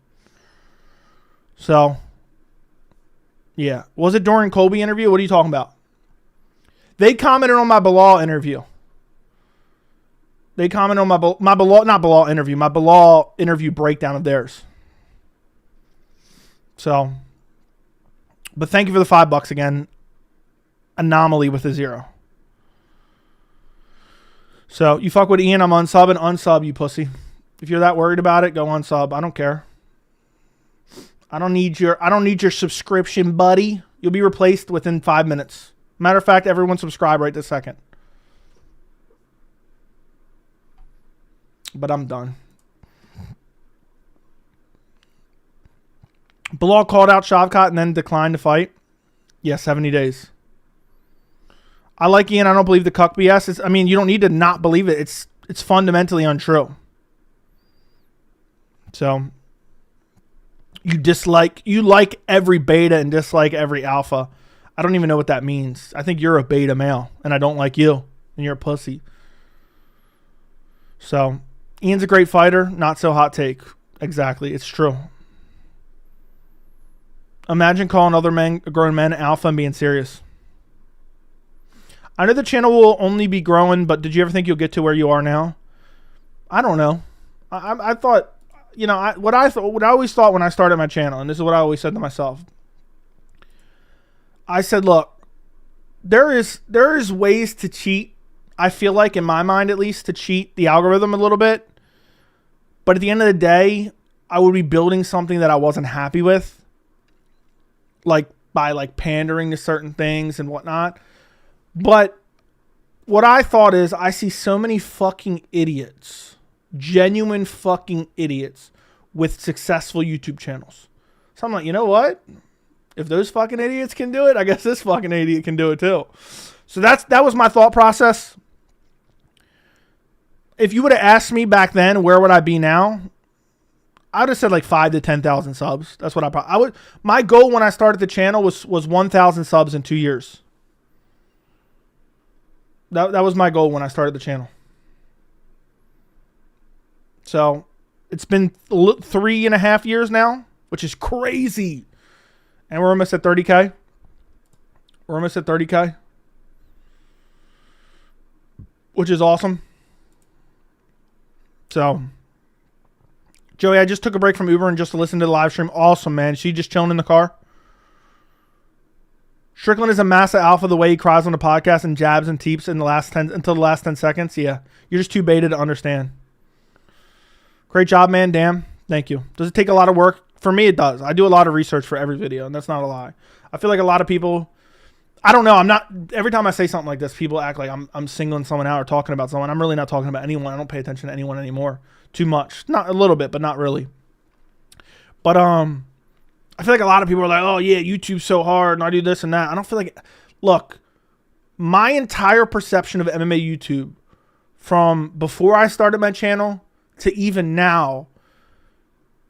[SPEAKER 1] So, yeah, was it during Colby interview? What are you talking about? They commented on my Belal interview. They commented on my Belal, not Belal interview, my Belal interview breakdown of theirs. So, but thank you for the $5 again. Anomaly with a 0. So you fuck with Ian, I'm unsubbing. Unsub, you pussy. If you're that worried about it, go unsub. I don't care. I don't need your subscription, buddy. You'll be replaced within 5 minutes. Matter of fact, everyone subscribe right this second. But I'm done. Belal called out Shavkat and then declined to fight. Yeah, 70 days. I like Ian. I don't believe the cuck BS. You don't need to not believe it. It's fundamentally untrue. So you like every beta and dislike every alpha. I don't even know what that means. I think you're a beta male and I don't like you and you're a pussy. So Ian's a great fighter. Not so hot take. Exactly. It's true. Imagine calling other grown men alpha and being serious. I know the channel will only be growing, but did you ever think you'll get to where you are now? I don't know. I thought, what I always thought when I started my channel, and this is what I always said to myself. I said, look, there is ways to cheat. I feel like, in my mind at least, to cheat the algorithm a little bit. But at the end of the day, I would be building something that I wasn't happy with, like by pandering to certain things and whatnot. But what I thought is, I see so many fucking idiots, genuine fucking idiots with successful YouTube channels. So I'm like, you know what? If those fucking idiots can do it, I guess this fucking idiot can do it too. So that was my thought process. If you would have asked me back then, where would I be now? I would have said like 5 to 10,000 subs. That's what I would. My goal when I started the channel was 1,000 subs in 2 years. That was my goal when I started the channel. So it's been 3.5 years now, which is crazy. And we're almost at 30K. We're almost at 30K. Which is awesome. So, Joey, I just took a break from Uber and just to listen to the live stream. Awesome, man. She just chilling in the car. Strickland is a massive alpha the way he cries on the podcast and jabs and teeps until the last 10 seconds. Yeah, you're just too beta to understand. Great job, man. Damn. Thank you. Does it take a lot of work? For me, it does. I do a lot of research for every video, and that's not a lie. I feel like a lot of people, I don't know. I'm not, every time I say something like this, people act like I'm singling someone out or talking about someone. I'm really not talking about anyone. I don't pay attention to anyone anymore too much. Not a little bit, but not really. But, I feel like a lot of people are like, oh yeah, YouTube's so hard and I do this and that. I don't feel like, look, my entire perception of MMA YouTube from before I started my channel to even now,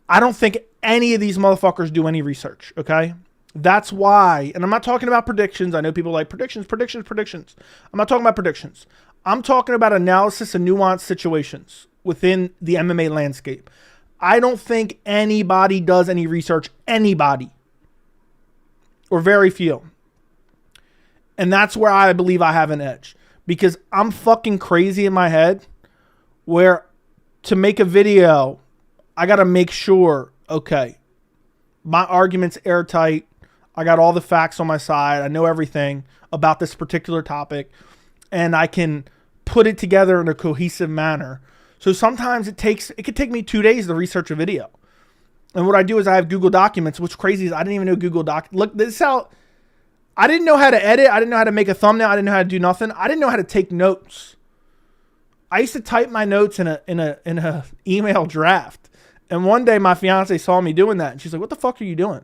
[SPEAKER 1] I don't think any of these motherfuckers do any research, okay? That's why, and I'm not talking about predictions. I know people like predictions. I'm not talking about predictions. I'm talking about analysis and nuanced situations within the MMA landscape. I don't think anybody does any research. Anybody. Or very few. And that's where I believe I have an edge. Because I'm fucking crazy in my head where to make a video, I got to make sure, okay, my argument's airtight. I got all the facts on my side. I know everything about this particular topic. And I can put it together in a cohesive manner. So sometimes it could take me 2 days to research a video. And what I do is I have Google Documents. What's crazy is I didn't even know Google Doc. Look, this is how I didn't know how to edit. I didn't know how to make a thumbnail. I didn't know how to do nothing. I didn't know how to take notes. I used to type my notes in a email draft. And one day my fiance saw me doing that. And she's like, what the fuck are you doing?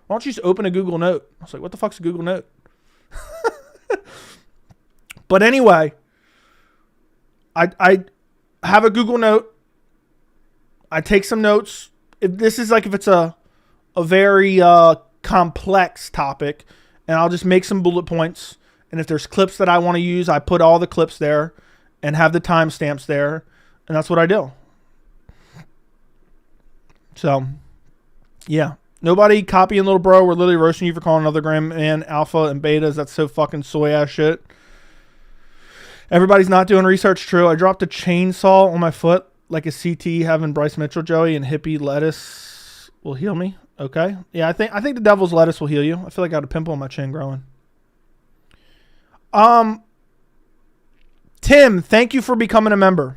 [SPEAKER 1] Why don't you just open a Google Note? I was like, what the fuck's a Google Note? But anyway, I have a Google Note. I take some notes. If it's a very complex topic, and I'll just make some bullet points. And if there's clips that I want to use, I put all the clips there and have the timestamps there. And that's what I do. So, yeah. Nobody copying little bro. We're literally roasting you for calling another gram man alpha and betas. That's so fucking soy ass shit. Everybody's not doing research. True. I dropped a chainsaw on my foot like a CT having Bryce Mitchell, Joey, and hippie lettuce will heal me. Okay. Yeah, I think the devil's lettuce will heal you. I feel like I got a pimple on my chin growing. Tim, thank you for becoming a member.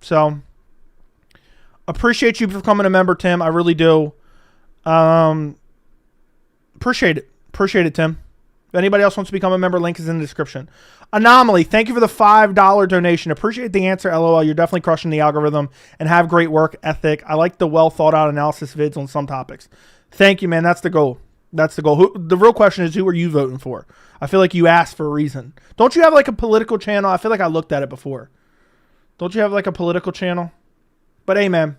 [SPEAKER 1] So, appreciate you for becoming a member, Tim. I really do. Appreciate it. Appreciate it, Tim. If anybody else wants to become a member, link is in the description. Anomaly, thank you for the $5 donation. Appreciate the answer, LOL. You're definitely crushing the algorithm and have great work ethic. I like the well thought out analysis vids on some topics. Thank you, man. That's the goal. That's the goal. The real question is, who are you voting for? I feel like you asked for a reason. Don't you have like a political channel? I feel like I looked at it before. Don't you have like a political channel? But hey, man,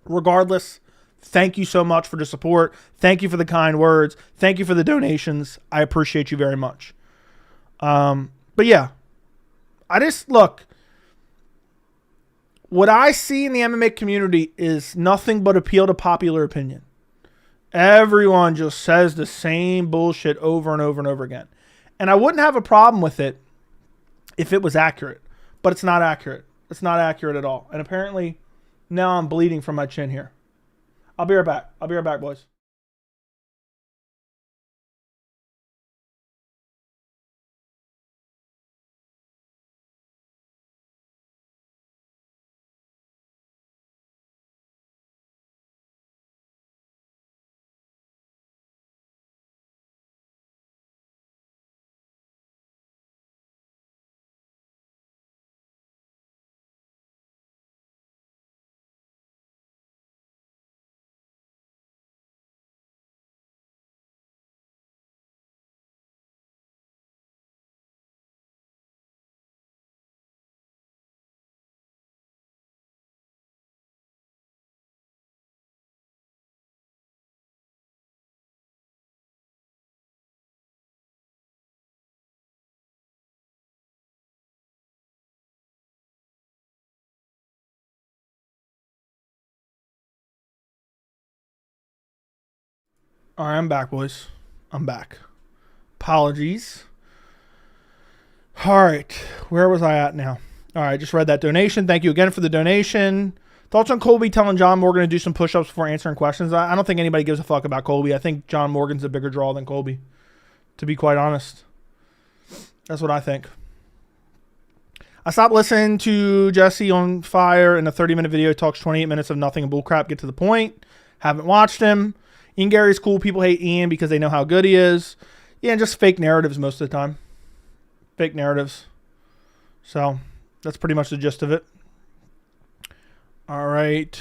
[SPEAKER 1] regardless, thank you so much for the support. Thank you for the kind words. Thank you for the donations. I appreciate you very much. But yeah, I just look, what I see in the MMA community is nothing but appeal to popular opinion. Everyone just says the same bullshit over and over and over again. And I wouldn't have a problem with it if it was accurate, but it's not accurate. It's not accurate at all. And apparently now I'm bleeding from my chin here. I'll be right back. I'll be right back, boys. All right, I'm back, boys. I'm back. Apologies. All right, where was I at now? All right, just read that donation. Thank you again for the donation. Thoughts on Colby telling John Morgan to do some push-ups before answering questions? I don't think anybody gives a fuck about Colby. I think John Morgan's a bigger draw than Colby, to be quite honest. That's what I think. I stopped listening to Jesse on Fire in a 30-minute video. He talks 28 minutes of nothing and bullcrap. Get to the point. Haven't watched him. Ian Gary's cool. People hate Ian because they know how good he is. Yeah, and just fake narratives most of the time. Fake narratives. So, that's pretty much the gist of it. All right.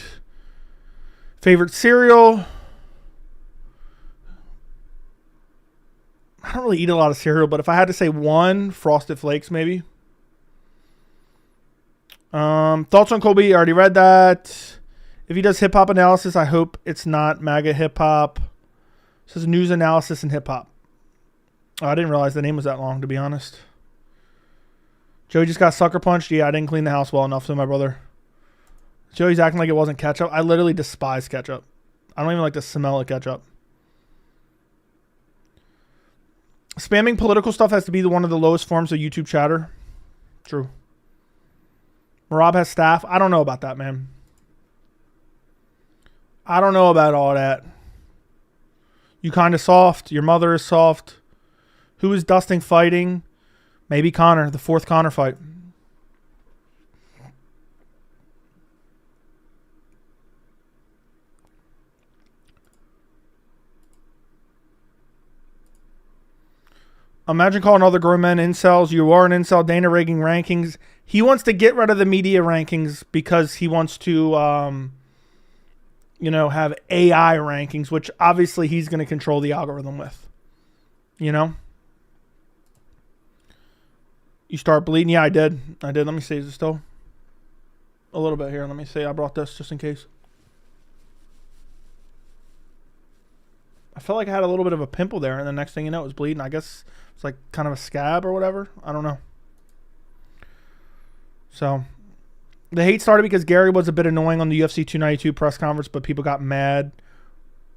[SPEAKER 1] Favorite cereal? I don't really eat a lot of cereal, but if I had to say one, Frosted Flakes maybe. Thoughts on Colby? I already read that. If he does hip-hop analysis, I hope it's not MAGA hip-hop. It says news analysis and hip-hop. Oh, I didn't realize the name was that long, to be honest. Joey just got sucker punched. Yeah, I didn't clean the house well enough, so my brother. Joey's acting like it wasn't ketchup. I literally despise ketchup. I don't even like the smell of ketchup. Spamming political stuff has to be one of the lowest forms of YouTube chatter. True. Merab has staff. I don't know about that, man. I don't know about all that. You kind of soft. Your mother is soft. Who is Dustin fighting? Maybe Connor. The fourth Connor fight. Imagine calling all the grown men incels. You are an incel. Dana rigging rankings. He wants to get rid of the media rankings because he wants to, have AI rankings, which obviously he's going to control the algorithm with. You know? You start bleeding? Yeah, I did. Let me see. Is it still? A little bit here. Let me see. I brought this just in case. I felt like I had a little bit of a pimple there, and the next thing you know, it was bleeding. I guess it's like kind of a scab or whatever. I don't know. So the hate started because Gary was a bit annoying on the UFC 292 press conference, but people got mad,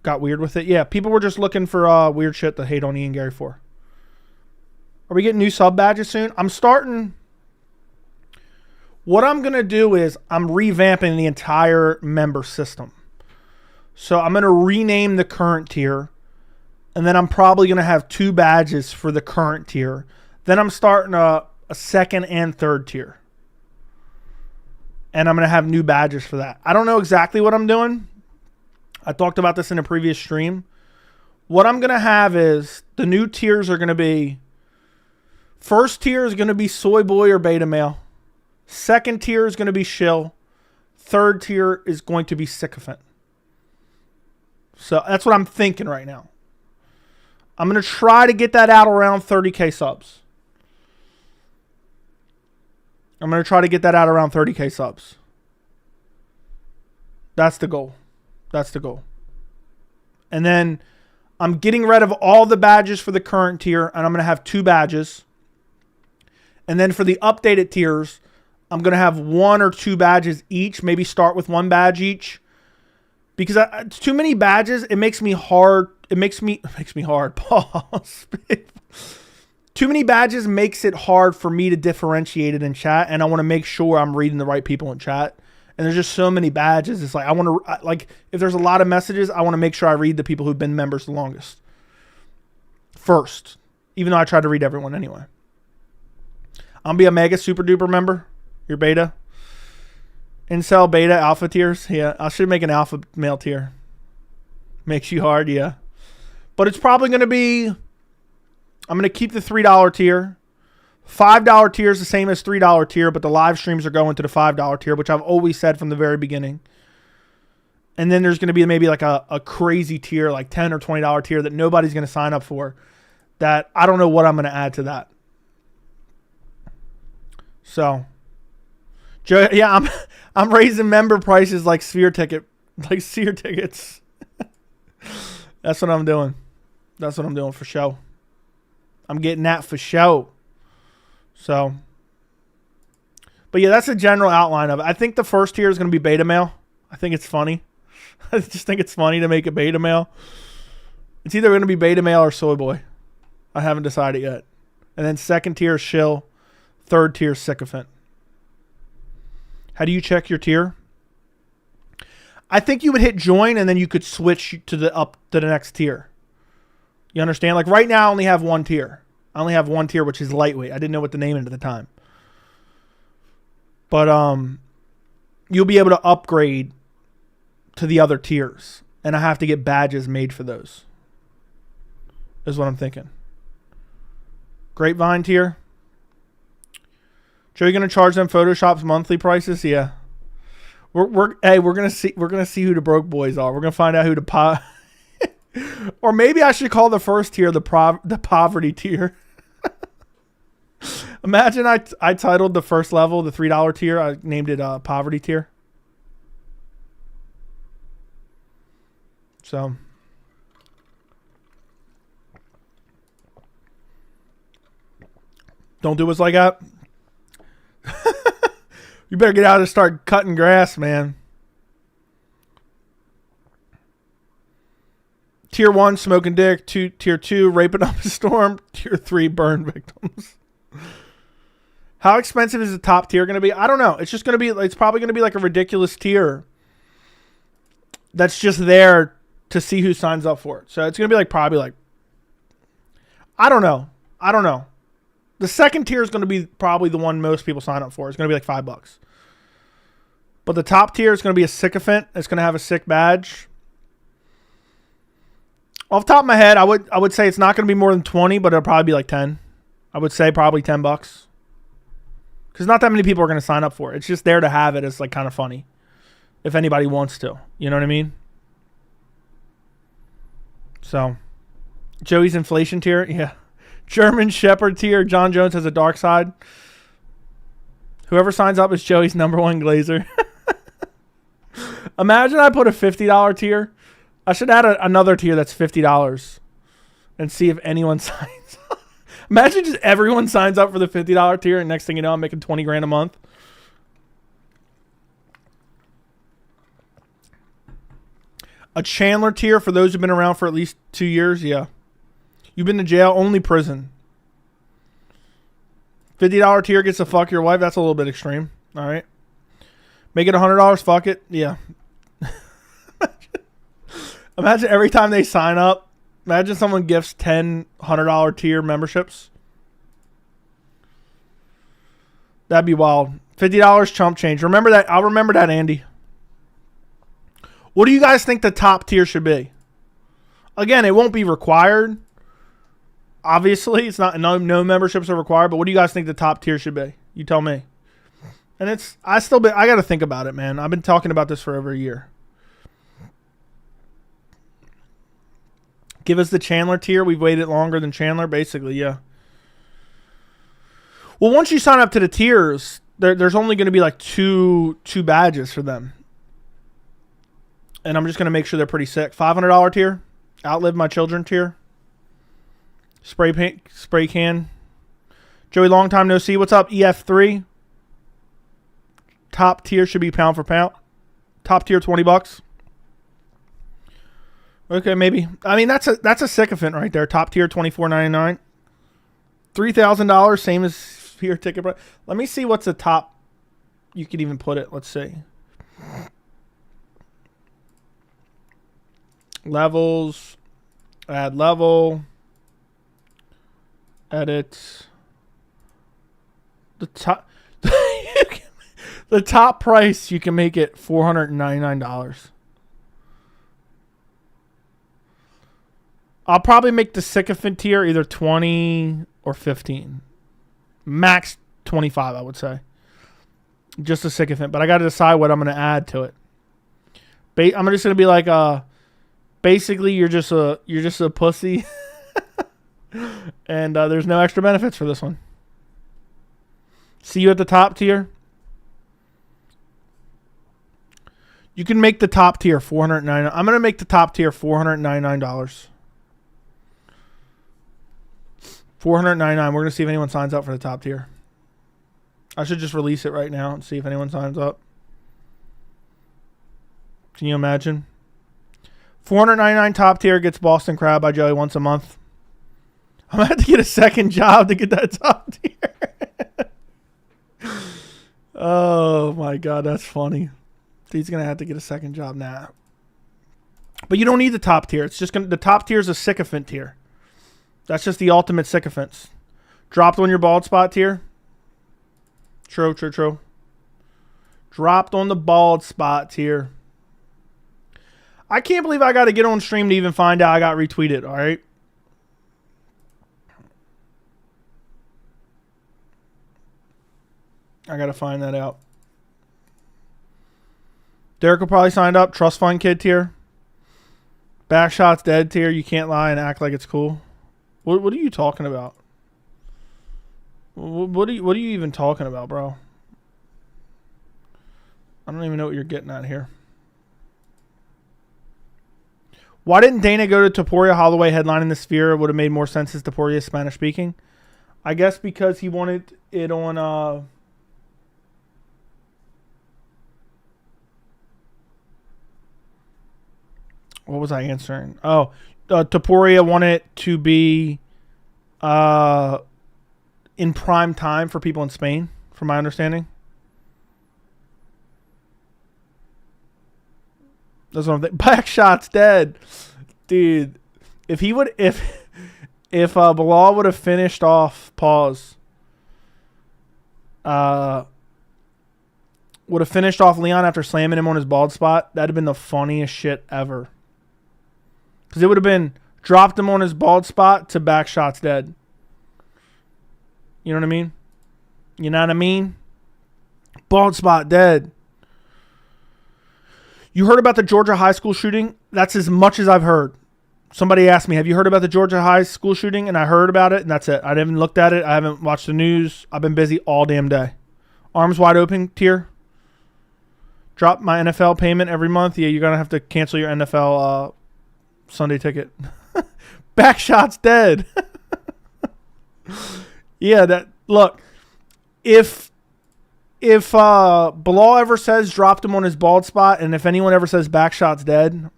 [SPEAKER 1] got weird with it. Yeah, people were just looking for weird shit to hate on Ian Gary for. Are we getting new sub badges soon? I'm starting. What I'm going to do is I'm revamping the entire member system. So I'm going to rename the current tier, and then I'm probably going to have 2 badges for the current tier. Then I'm starting a second and third tier. And I'm going to have new badges for that. I don't know exactly what I'm doing. I talked about this in a previous stream. What I'm going to have is the new tiers are going to be, first tier is going to be soy boy or beta male. Second tier is going to be shill. Third tier is going to be sycophant. So that's what I'm thinking right now. I'm going to try to get that out around 30K subs. I'm going to try to get that out around 30K subs. That's the goal. That's the goal. And then I'm getting rid of all the badges for the current tier, and I'm going to have 2 badges. And then for the updated tiers, I'm going to have 1 or 2 badges each. Maybe start with 1 badge each. Because it's too many badges. It makes me hard. It makes me hard. Pause. Too many badges makes it hard for me to differentiate it in chat. And I want to make sure I'm reading the right people in chat. And there's just so many badges. It's like, I want to, like, if there's a lot of messages, I want to make sure I read the people who've been members the longest first. Even though I try to read everyone anyway. I'm going to be a mega super duper member. You're beta. Incel, beta, alpha tiers. Yeah, I should make an alpha male tier. Makes you hard, yeah. But it's probably going to be, I'm going to keep the $3 tier. $5 tier is the same as $3 tier, but the live streams are going to the $5 tier, which I've always said from the very beginning. And then there's going to be maybe like a crazy tier, like $10 or $20 tier that nobody's going to sign up for. That I don't know what I'm going to add to that. So, yeah, I'm raising member prices like sphere tickets. That's what I'm doing. That's what I'm doing for show. I'm getting that for show. So, but yeah, that's a general outline of it. I think the first tier is going to be beta male. I think it's funny. I just think it's funny to make a beta male. It's either going to be beta male or soy boy. I haven't decided yet. And then second tier is shill. Third tier is sycophant. How do you check your tier? I think you would hit join and then you could switch to the next tier. You understand? Like right now I only have 1 tier. I only have 1 tier, which is lightweight. I didn't know what to name it at the time. But you'll be able to upgrade to the other tiers. And I have to get badges made for those. Is what I'm thinking. Grapevine tier. Joe, you gonna charge them Photoshop's monthly prices? Yeah. We're gonna see who the broke boys are. We're gonna find out who the or maybe I should call the first tier the poverty tier. Imagine I titled the first level the $3 tier. I named it poverty tier. So don't do us like that. You better get out and start cutting grass, man. Tier 1, smoking dick. Tier 2, raping up a storm. Tier 3, burn victims. How expensive is the top tier going to be? I don't know. It's just going to be, it's probably going to be like a ridiculous tier that's just there to see who signs up for it. So it's going to be like probably like, I don't know. The second tier is going to be probably the one most people sign up for. It's going to be like $5. But the top tier is going to be a sycophant. It's going to have a sick badge. Off the top of my head, I would say it's not going to be more than 20, but it'll probably be like 10. I would say probably $10. Because not that many people are going to sign up for it. It's just there to have it. It's like kind of funny. If anybody wants to. You know what I mean? So, Joey's inflation tier. Yeah. German Shepherd tier. John Jones has a dark side. Whoever signs up is Joey's #1 glazer. Imagine I put a $50 tier. I should add another tier that's $50 and see if anyone signs up. Imagine just everyone signs up for the $50 tier, and next thing you know, I'm making 20 grand a month. A Chandler tier for those who've been around for at least 2 years. Yeah. You've been to jail, only prison. $50 tier gets to fuck your wife. That's a little bit extreme. All right. Make it $100. Fuck it. Yeah. Imagine every time they sign up. Imagine someone gifts 10 $100 tier memberships. That'd be wild. $50 chump change. Remember that. I'll remember that, Andy. What do you guys think the top tier should be? Again, it won't be required. Obviously, it's not. No memberships are required. But what do you guys think the top tier should be? You tell me. And I got to think about it, man. I've been talking about this for over a year. Give us the Chandler tier. We've waited longer than Chandler, basically. Yeah. Well, once you sign up to the tiers, there's only going to be like two badges for them. And I'm just going to make sure they're pretty sick. $500 tier. Outlive my children tier. Spray can. Joey, long time no see. What's up, EF3? Top tier should be pound for pound. Top tier, $20. Okay, maybe. I mean, that's a sycophant right there. Top tier, $24.99. $3,000, same as your ticket price. Let me see what's the top. You could even put it. Let's see. Levels. Add level. Edit. The top. The top price, you can make it $499. I'll probably make the sycophant tier either 20 or 15. Max 25, I would say. Just a sycophant. But I got to decide what I'm going to add to it. I'm just going to be like, basically, you're just a pussy. And there's no extra benefits for this one. See you at the top tier. You can make the top tier $499. I'm going to make the top tier $499. $499. We're going to see if anyone signs up for the top tier. I should just release it right now and see if anyone signs up. Can you imagine? $499 top tier gets Boston Crab by Joey once a month. I'm going to have to get a second job to get that top tier. Oh, my God. That's funny. He's going to have to get a second job now. But you don't need the top tier. It's just the top tier is a sycophant tier. That's just the ultimate sycophants. Dropped on your bald spot tier. True. Dropped on the bald spot tier. I can't believe I got to get on stream to even find out I got retweeted, all right? I got to find that out. Derek will probably signed up. Trust fund kid tier. Backshot's dead tier. You can't lie and act like it's cool. What are you talking about? What are you even talking about, bro? I don't even know what you're getting at here. Why didn't Dana go to Topuria Holloway headlining the Sphere? It would have made more sense as Topuria is Spanish speaking. I guess because he wanted it on what was I answering? Oh, Topuria wanted it to be in prime time for people in Spain, from my understanding. That's what I'm thinking. Backshot's dead. Dude, if Belal would have finished off, would have finished off Leon after slamming him on his bald spot, that'd have been the funniest shit ever. Because it would have been dropped him on his bald spot to Backshot's dead. You know what I mean? You know what I mean? Bald spot dead. You heard about the Georgia high school shooting? That's as much as I've heard. Somebody asked me, have you heard about the Georgia high school shooting? And I heard about it, and that's it. I haven't looked at it. I haven't watched the news. I've been busy all damn day. Arms wide open tier. Drop my NFL payment every month. Yeah, you're going to have to cancel your NFL Sunday ticket. Backshot's dead. Yeah, that look. If Belal ever says dropped him on his bald spot, and if anyone ever says Backshot's dead,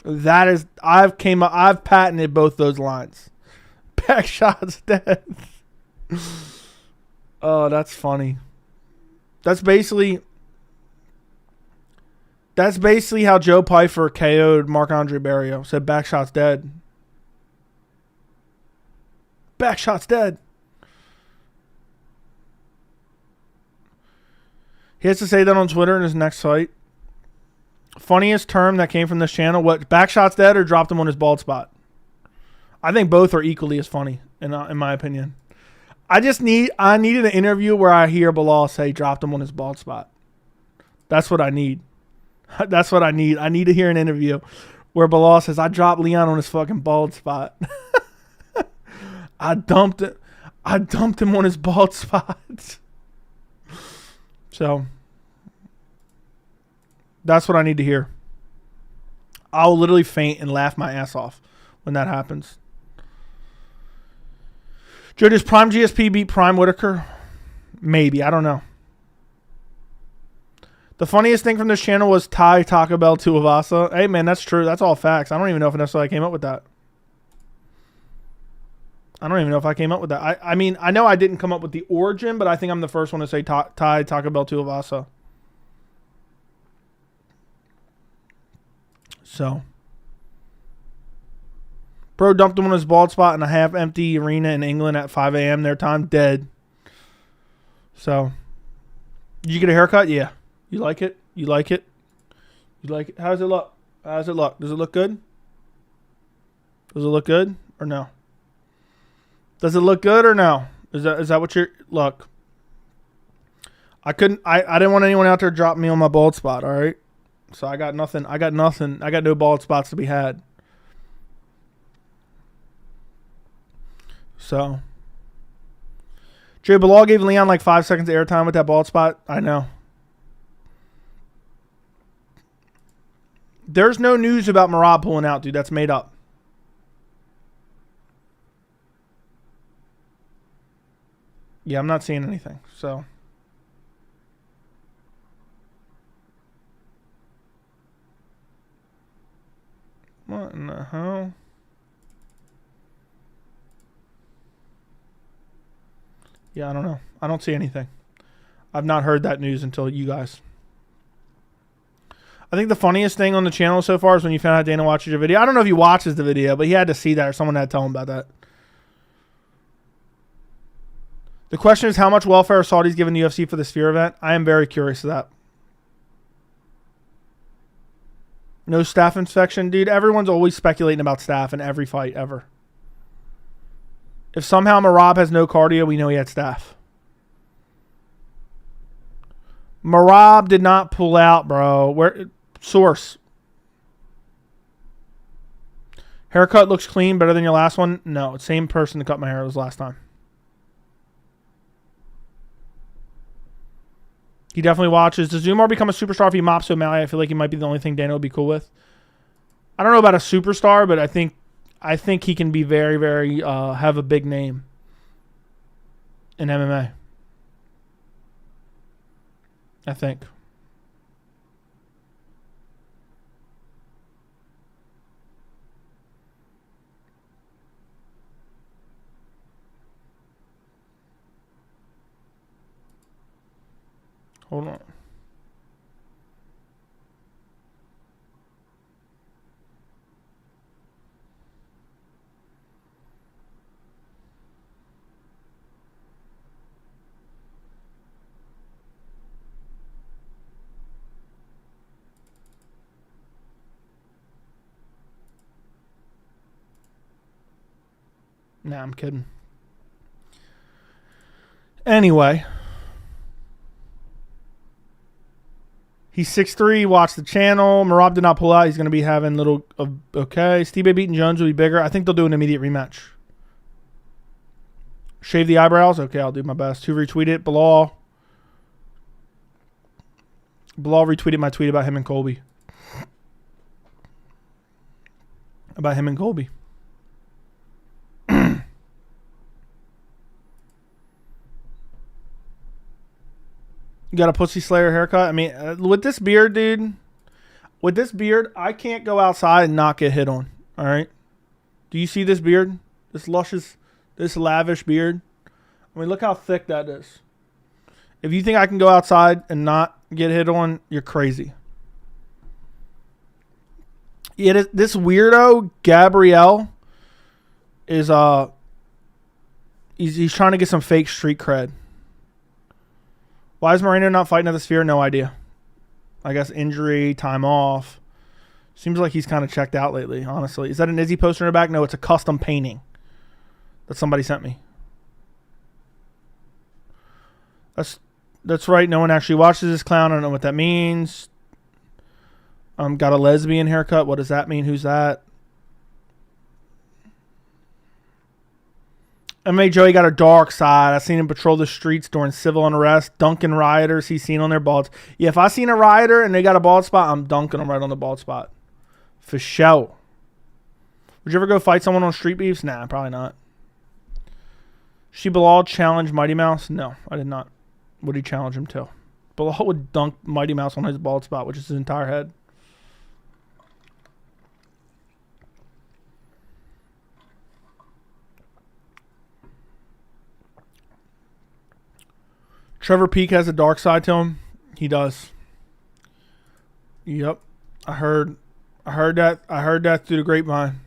[SPEAKER 1] that is I've patented both those lines. Backshot's dead. Oh, that's funny. That's basically how Joe Pyfer KO'd Marc-Andre Barrio. Said Backshot's dead. Backshot's dead. He has to say that on Twitter in his next fight. Funniest term that came from this channel. What? Backshot's dead or dropped him on his bald spot? I think both are equally as funny, in my opinion. I needed an interview where I hear Belal say dropped him on his bald spot. That's what I need. That's what I need. I need to hear an interview where Belal says, I dropped Leon on his fucking bald spot. I dumped him on his bald spot. So that's what I need to hear. I'll literally faint and laugh my ass off when that happens. Joe, does Prime GSP beat Prime Whitaker? Maybe. I don't know. The funniest thing from this channel was Thai Taco Bell Tuivasa. Hey, man, that's true. That's all facts. I don't even know if necessarily I came up with that. I don't even know if I came up with that. I mean, I know I didn't come up with the origin, but I think I'm the first one to say Thai Taco Bell Tuivasa. So. Bro dumped him on his bald spot in a half-empty arena in England at 5 a.m. their time. Dead. So. Did you get a haircut? Yeah. You like it? You like it? You like it? How does it look? How does it look? Does it look good? Does it look good or no? Does it look good or no? Is that what you're... Look. I didn't want anyone out there drop me on my bald spot, all right? So I got nothing. I got no bald spots to be had. So. Jay Belal gave Leon like 5 seconds of airtime with that bald spot. I know. There's no news about Merab pulling out, dude. That's made up. Yeah, I'm not seeing anything. So. What in the hell? Yeah, I don't know. I don't see anything. I've not heard that news until you guys. I think the funniest thing on the channel so far is when you found out Dana watches your video. I don't know if he watches the video, but he had to see that or someone had to tell him about that. The question is how much welfare are Saudis giving the UFC for the Sphere event? I am very curious of that. No staph infection? Dude, everyone's always speculating about staph in every fight ever. If somehow Merab has no cardio, we know he had staph. Merab did not pull out, bro. Where source? Haircut looks clean, better than your last one? No, same person that cut my hair as last time. He definitely watches. Does Zumar become a superstar if he mops O'Malley? I feel like he might be the only thing Dana would be cool with. I don't know about a superstar, but I think he can be very, very have a big name in MMA. I think. Hold on. Nah, I'm kidding. Anyway. He's 6'3", watch the channel. Merab did not pull out. He's going to be having little... okay. Stipe beating Jones will be bigger. I think they'll do an immediate rematch. Shave the eyebrows? Okay, I'll do my best. Who retweeted? Belal. Belal retweeted my tweet about him and Colby. about him and Colby. You got a Pussy Slayer haircut? I mean, with this beard, dude, with this beard, I can't go outside and not get hit on. All right? Do you see this beard? This luscious, this lavish beard? I mean, look how thick that is. If you think I can go outside and not get hit on, you're crazy. Yeah, this weirdo, Gabrielle, is, he's trying to get some fake street cred. Why is Moreno not fighting at the Sphere? No idea. I guess injury, time off. Seems like he's kind of checked out lately, honestly. Is that an Izzy poster in the back? No, it's a custom painting that somebody sent me. That's right. No one actually watches this clown. I don't know what that means. Got a lesbian haircut. What does that mean? Who's that? MMA Joey got a dark side. I seen him patrol the streets during civil unrest, dunking rioters he's seen on their balls. Yeah, if I seen a rioter and they got a bald spot, I'm dunking them right on the bald spot. For sure. Would you ever go fight someone on Street Beefs? Nah, probably not. She Belal challenged Mighty Mouse? No, I did not. What did he challenge him to? Belal would dunk Mighty Mouse on his bald spot, which is his entire head. Trevor Peake has a dark side to him. He does. Yep. I heard that through the grapevine.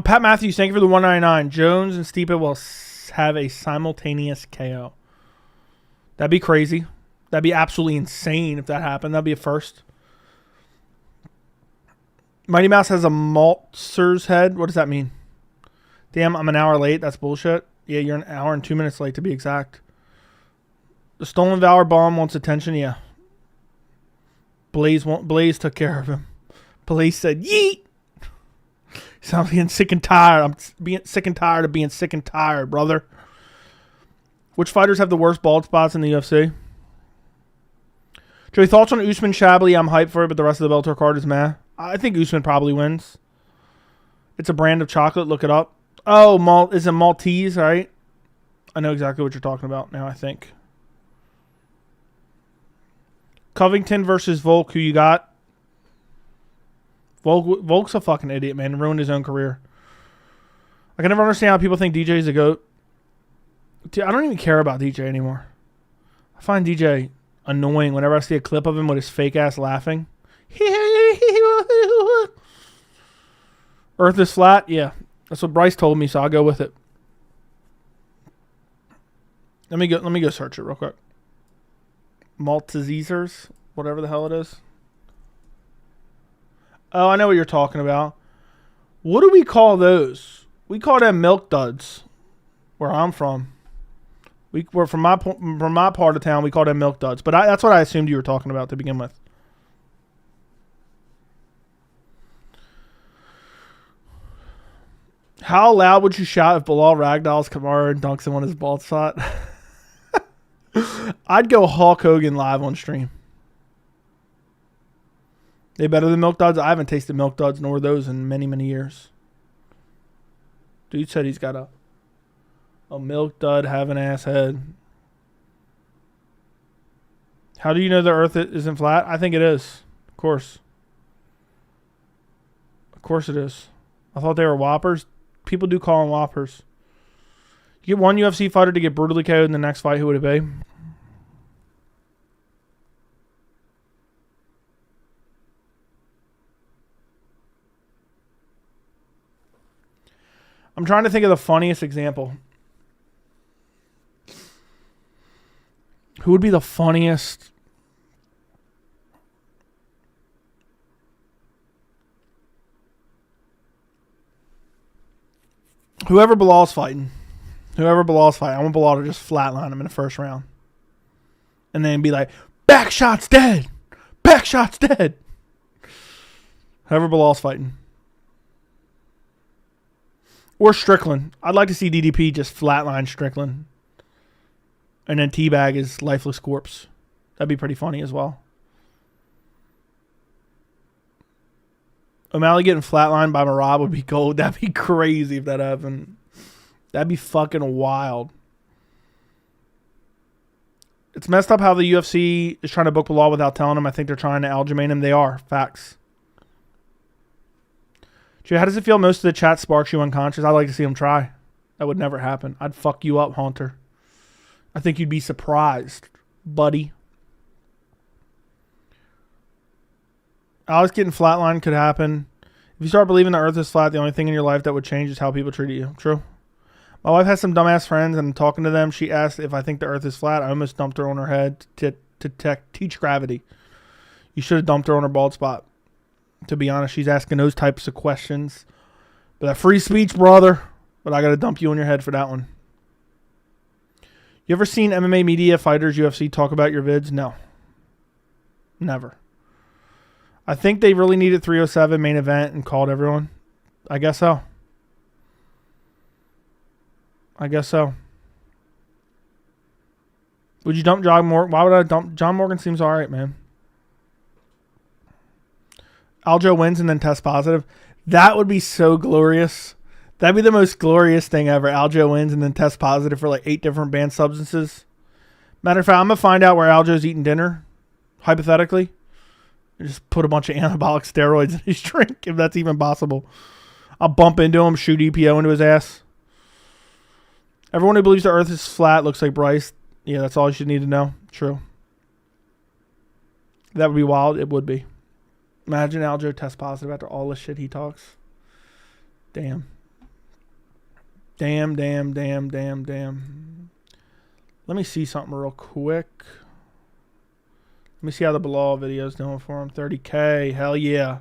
[SPEAKER 1] Pat Matthews, thank you for the 199. Jones and Stipe will have a simultaneous KO. That'd be crazy. That'd be absolutely insane if that happened. That'd be a first. Mighty Mouse has a Maltzer's head. What does that mean? Damn, I'm an hour late. That's bullshit. Yeah, you're an hour and 2 minutes late to be exact. The Stolen Valor bomb wants attention. Yeah. Blaze took care of him. Blaze said, yeet. So I'm getting sick and tired. I'm being sick and tired of being sick and tired, brother. Which fighters have the worst bald spots in the UFC? Joey, thoughts on Usman Shabli? I'm hyped for it, but the rest of the Bellator card is meh. I think Usman probably wins. It's a brand of chocolate. Look it up. Oh, is it Maltese, right? I know exactly what you're talking about now, I think. Covington versus Volk. Who you got? Volk's a fucking idiot, man. He ruined his own career. I can never understand how people think DJ is a GOAT. Dude, I don't even care about DJ anymore. I find DJ annoying whenever I see a clip of him with his fake ass laughing. Earth is flat? Yeah. That's what Bryce told me, so I'll go with it. Let me go search it real quick. Maltesers, whatever the hell it is. Oh, I know what you're talking about. What do we call those? We call them milk duds. Where I'm from. We're from my part of town. We call them milk duds. But that's what I assumed you were talking about to begin with. How loud would you shout if Belal ragdolls Kamara and dunks him on his bald spot? I'd go Hulk Hogan live on stream. They better than Milk Duds? I haven't tasted Milk Duds nor those in many, many years. Dude said he's got a Milk Dud having ass head. How do you know the earth isn't flat? I think it is. Of course. Of course it is. I thought they were Whoppers. People do call them Whoppers. You get one UFC fighter to get brutally KO'd in the next fight, who would it be? I'm trying to think of the funniest example. Who would be the funniest? Whoever Bilal's fighting. I want Belal to just flatline him in the first round. And then be like, back shot's dead. Back shot's dead. However, Belal's fighting. Or Strickland. I'd like to see DDP just flatline Strickland. And then teabag his lifeless corpse. That'd be pretty funny as well. O'Malley getting flatlined by Merab would be gold. That'd be crazy if that happened. That'd be fucking wild. It's messed up how the UFC is trying to book Belal without telling him. I think they're trying to Aljamain him. They are. Facts. Jay, how does it feel most of the chat sparks you unconscious? I'd like to see him try. That would never happen. I'd fuck you up, Haunter. I think you'd be surprised, buddy. Alex getting flatlined could happen. If you start believing the earth is flat, the only thing in your life that would change is how people treat you. True. My wife has some dumbass friends, and talking to them, she asked if I think the earth is flat. I almost dumped her on her head to teach gravity. You should have dumped her on her bald spot. To be honest, she's asking those types of questions. But that free speech, brother. But I got to dump you on your head for that one. You ever seen MMA media, fighters, UFC talk about your vids? No. Never. I think they really needed 307 main event and called everyone. I guess so. I guess so. Would you dump John Morgan? Why would I dump? John Morgan seems all right, man. Aljo wins and then test positive. That would be so glorious. That'd be the most glorious thing ever. Aljo wins and then test positive for like 8 different banned substances. Matter of fact, I'm going to find out where Aljo's eating dinner, hypothetically. Just put a bunch of anabolic steroids in his drink, if that's even possible. I'll bump into him, shoot EPO into his ass. Everyone who believes the earth is flat looks like Bryce. Yeah, that's all you should need to know. True. That would be wild. It would be. Imagine Aljo test positive after all the shit he talks. Damn. Damn. Let me see something real quick. Let me see how the Belal video is doing for him. 30K. Hell yeah.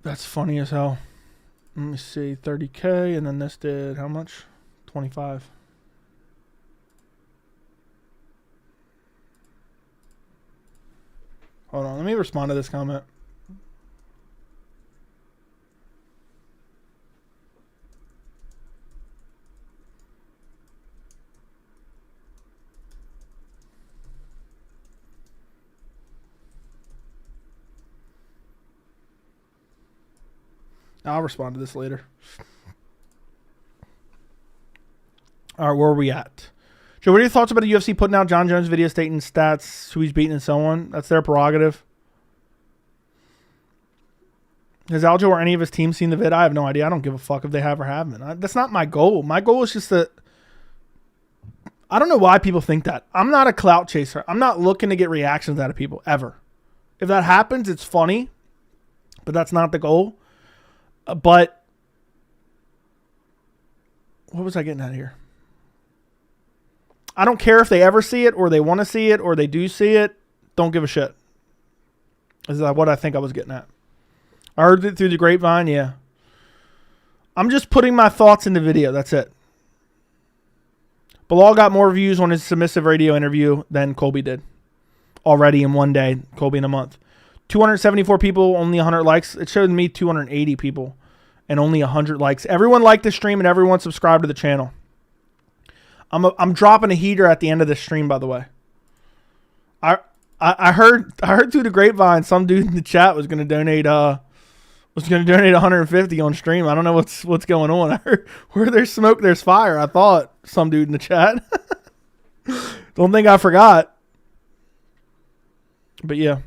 [SPEAKER 1] That's funny as hell. Let me see. 30K. And then this did how much? 25. Hold on. Let me respond to this comment. I'll respond to this later. All right, where are we at? Joe, what are your thoughts about the UFC putting out John Jones video stating stats, who he's beating, and so on? That's their prerogative. Has Aljo or any of his team seen the vid? I have no idea. I don't give a fuck if they have or haven't. That's not my goal. My goal is just that. I don't know why people think that. I'm not a clout chaser. I'm not looking to get reactions out of people, ever. If that happens, it's funny, but that's not the goal. But what was I getting at here? I don't care if they ever see it or they want to see it or they do see it. Don't give a shit. Is that what I think I was getting at? I heard it through the grapevine. Yeah. I'm just putting my thoughts in the video. That's it. Belal got more views on his submissive radio interview than Colby did already in one day. Colby in a month. 274 people, only 100 likes. It showed me 280 people and only 100 likes. Everyone liked the stream and everyone subscribed to the channel. I'm dropping a heater at the end of the stream, by the way. I heard through the grapevine some dude in the chat was going to donate 150 on stream. I don't know what's going on. I heard where there's smoke, there's fire. I thought some dude in the chat. Don't think I forgot. But yeah.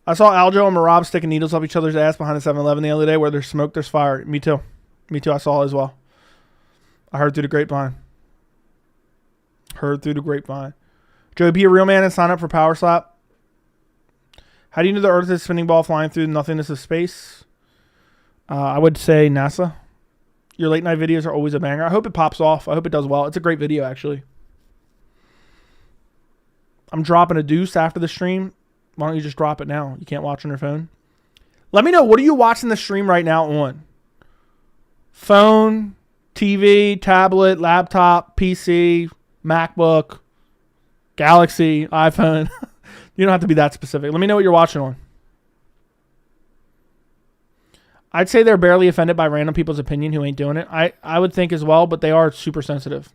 [SPEAKER 1] I saw Aljo and Merab sticking needles up each other's ass behind the 7-Eleven the other day. Where there's smoke, there's fire. Me too. I saw it as well. I heard through the grapevine. Joe, be a real man and sign up for Power Slap. How do you know the earth is spinning ball flying through the nothingness of space? I would say NASA. Your late night videos are always a banger. I hope it pops off. I hope it does well. It's a great video, actually. I'm dropping a deuce after the stream. Why don't you just drop it now? You can't watch on your phone. Let me know, what are you watching the stream right now on? Phone, TV, tablet, laptop, PC, MacBook, Galaxy, iPhone. You don't have to be that specific. Let me know what you're watching on. I'd say they're barely offended by random people's opinion who ain't doing it. I would think as well, but they are super sensitive.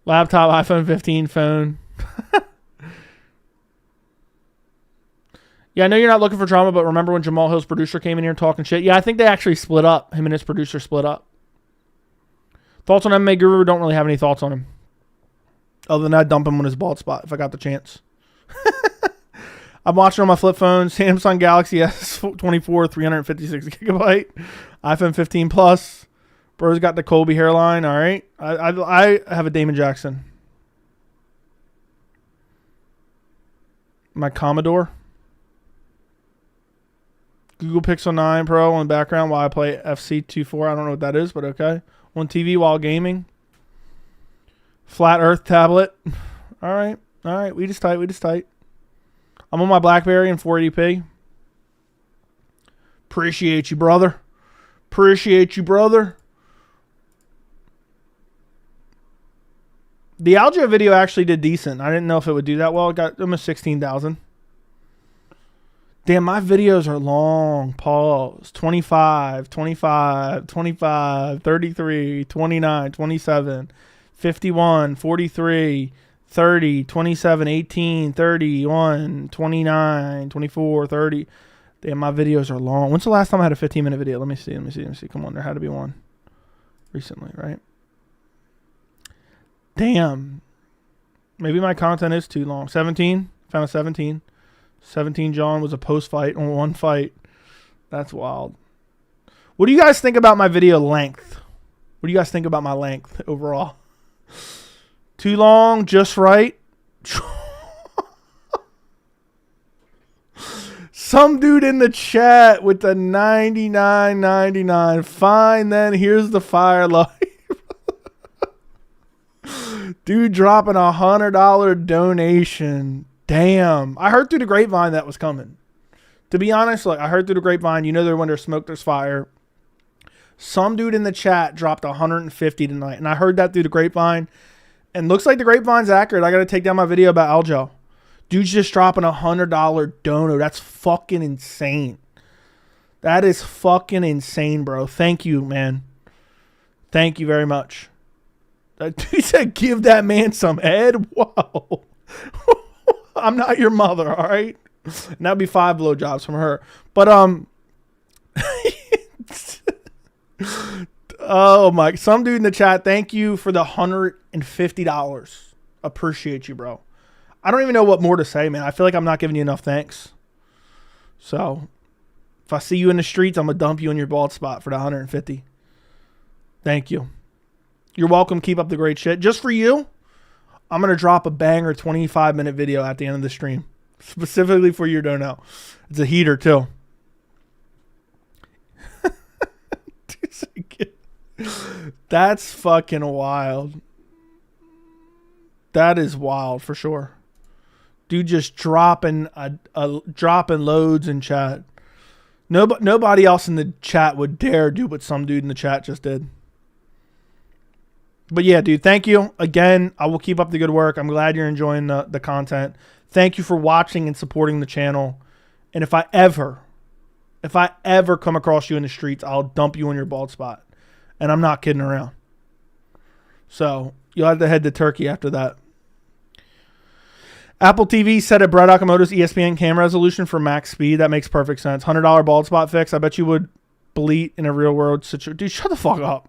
[SPEAKER 1] Laptop, iPhone 15, phone. Yeah, I know you're not looking for drama, but remember when Jamal Hill's producer came in here talking shit? Yeah, I think they actually split up. Him and his producer split up. Thoughts on MMA Guru? Don't really have any thoughts on him. Other than I'd dump him on his bald spot if I got the chance. I'm watching on my flip phone. Samsung Galaxy S24, 356 gigabyte. iPhone 15 Plus. Bro's got the Colby hairline. All right. I have a Damon Jackson. My Commodore. Google Pixel 9 Pro on the background while I play FC24. I don't know what that is, but okay. On TV while gaming. Flat Earth tablet. All right. All right. We just tight. I'm on my BlackBerry in 480p. Appreciate you, brother. The Algeo video actually did decent. I didn't know if it would do that well. It got almost 16,000. Damn, my videos are long. Pause. 25, 33, 29, 27, 51, 43, 30, 27, 18, 31, 29, 24, 30. Damn, my videos are long. When's the last time I had a 15-minute video? Let me see. Come on, there had to be one recently, right? Damn. Maybe my content is too long. 17. Found a 17. 17 John was a post-fight on one fight. That's wild. What do you guys think about my video length? What do you guys think about my length overall? Too long, just right? Some dude in the chat with the 99.99. Fine, then here's the fire life. Dude dropping $100 donation. Damn. I heard through the grapevine that was coming. To be honest, like I heard through the grapevine, you know, when there's smoke, there's fire. Some dude in the chat dropped 150 tonight. And I heard that through the grapevine. And looks like the grapevine's accurate. I got to take down my video about Aljo. Dude's just dropping $100 dono. That's fucking insane. That is fucking insane, bro. Thank you, man. Thank you very much. He said, give that man some head. Whoa. I'm not your mother, all right? And that'd be 5 blowjobs from her. But, oh my, some dude in the chat, thank you for the $150. Appreciate you, bro. I don't even know what more to say, man. I feel like I'm not giving you enough thanks. So, if I see you in the streets, I'm going to dump you in your bald spot for the 150. Thank you. You're welcome. Keep up the great shit. Just for you, I'm going to drop a banger 25-minute video at the end of the stream. Specifically for your dono. It's a heater, too. That's fucking wild. That is wild for sure. Dude just dropping dropping loads in chat. Nobody else in the chat would dare do what some dude in the chat just did. But yeah, dude, thank you. Again, I will keep up the good work. I'm glad you're enjoying the content. Thank you for watching and supporting the channel. And if I ever come across you in the streets, I'll dump you on your bald spot. And I'm not kidding around. So, you'll have to head to Turkey after that. Apple TV set at Brett Okamoto's ESPN camera resolution for max speed. That makes perfect sense. $100 bald spot fix. I bet you would bleat in a real world situation. Dude, shut the fuck up.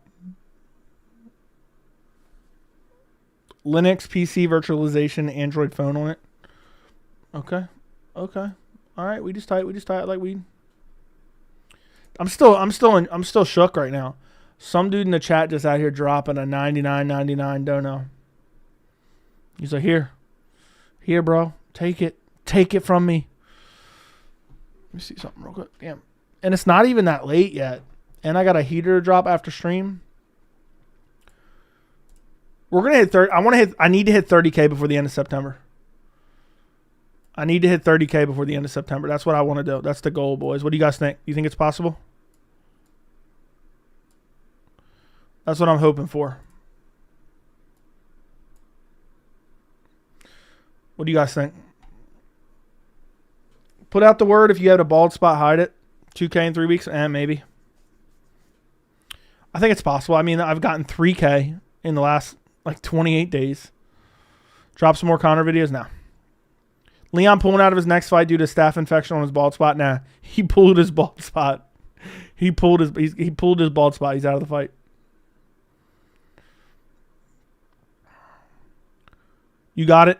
[SPEAKER 1] Linux, PC, virtualization, Android phone on it. Okay. All right, we just tight like we. I'm still shook right now. Some dude in the chat just out here dropping a 99.99 dono. He's like, here, bro, take it from me. Let me see something real quick. Damn, and it's not even that late yet, and I got a heater to drop after stream. We're gonna hit 30. I need to hit 30K before the end of September. I need to hit 30K before the end of September. That's what I want to do. That's the goal, boys. What do you guys think? You think it's possible? That's what I'm hoping for. What do you guys think? Put out the word if you had a bald spot, hide it. 2K in 3 weeks? Maybe. I think it's possible. I mean, I've gotten 3K in the last, like, 28 days. Drop some more Connor videos? Now. Leon pulling out of his next fight due to staph infection on his bald spot? Nah. He pulled his bald spot. He pulled his bald spot. He's out of the fight. You got it?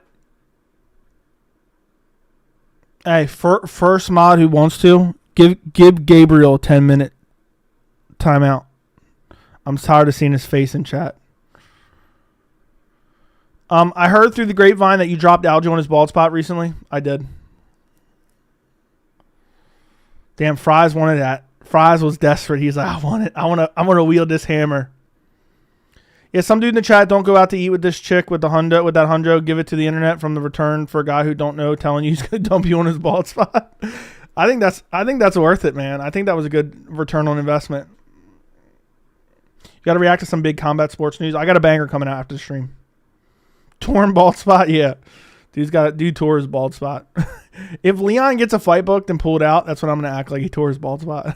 [SPEAKER 1] Hey, first mod who wants to, give Gabriel a 10-minute timeout. I'm tired of seeing his face in chat. I heard through the grapevine that you dropped Aljo on his bald spot recently. I did. Damn, Fries wanted that. Fries was desperate. He's like, I want it. I want to wield this hammer. Yeah, some dude in the chat, don't go out to eat with this chick with that hundo. Give it to the internet from the return for a guy who don't know, telling you he's gonna dump you on his bald spot. I think that's worth it, man. I think that was a good return on investment. You got to react to some big combat sports news. I got a banger coming out after the stream. Torn bald spot, yeah. Dude tore his bald spot. If Leon gets a fight booked and pulled out, that's when I'm gonna act like he tore his bald spot.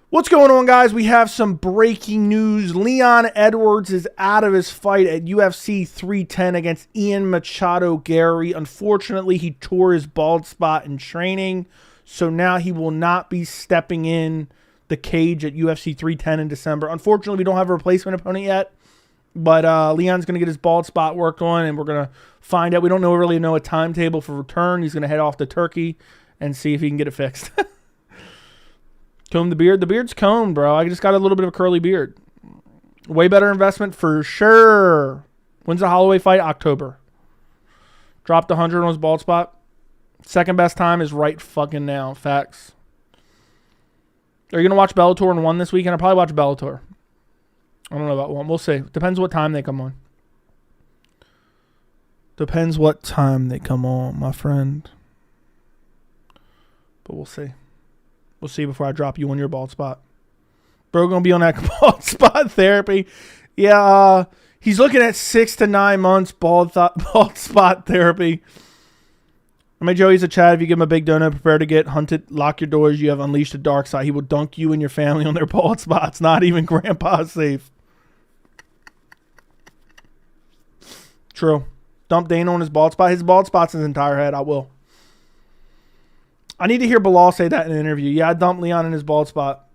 [SPEAKER 1] What's going on, guys? We have some breaking news. Leon Edwards is out of his fight at UFC 310 against Ian Machado Gary. Unfortunately, he tore his bald spot in training, so now he will not be stepping in the cage at UFC 310 in December. Unfortunately, we don't have a replacement opponent yet, but Leon's going to get his bald spot worked on, and we're going to find out. We don't really know a timetable for return. He's going to head off to Turkey and see if he can get it fixed. Comb the beard. The beard's combed, bro. I just got a little bit of a curly beard. Way better investment for sure. When's the Holloway fight? October. Dropped 100 on his bald spot. Second best time is right fucking now. Facts. Are you going to watch Bellator and 1 this weekend? I'll probably watch Bellator. I don't know about 1. We'll see. Depends what time they come on. Depends what time they come on, my friend. But we'll see. We'll see before I drop you on your bald spot. Bro gonna be on that bald spot therapy. Yeah, he's looking at 6 to 9 months bald spot therapy. I mean, Joey's a Chad. If you give him a big donut, prepare to get hunted. Lock your doors. You have unleashed the dark side. He will dunk you and your family on their bald spots. Not even Grandpa is safe. True. Dump Dana on his bald spot. His bald spot's his entire head. I will. I need to hear Belal say that in an interview. Yeah, I dumped Leon in his bald spot.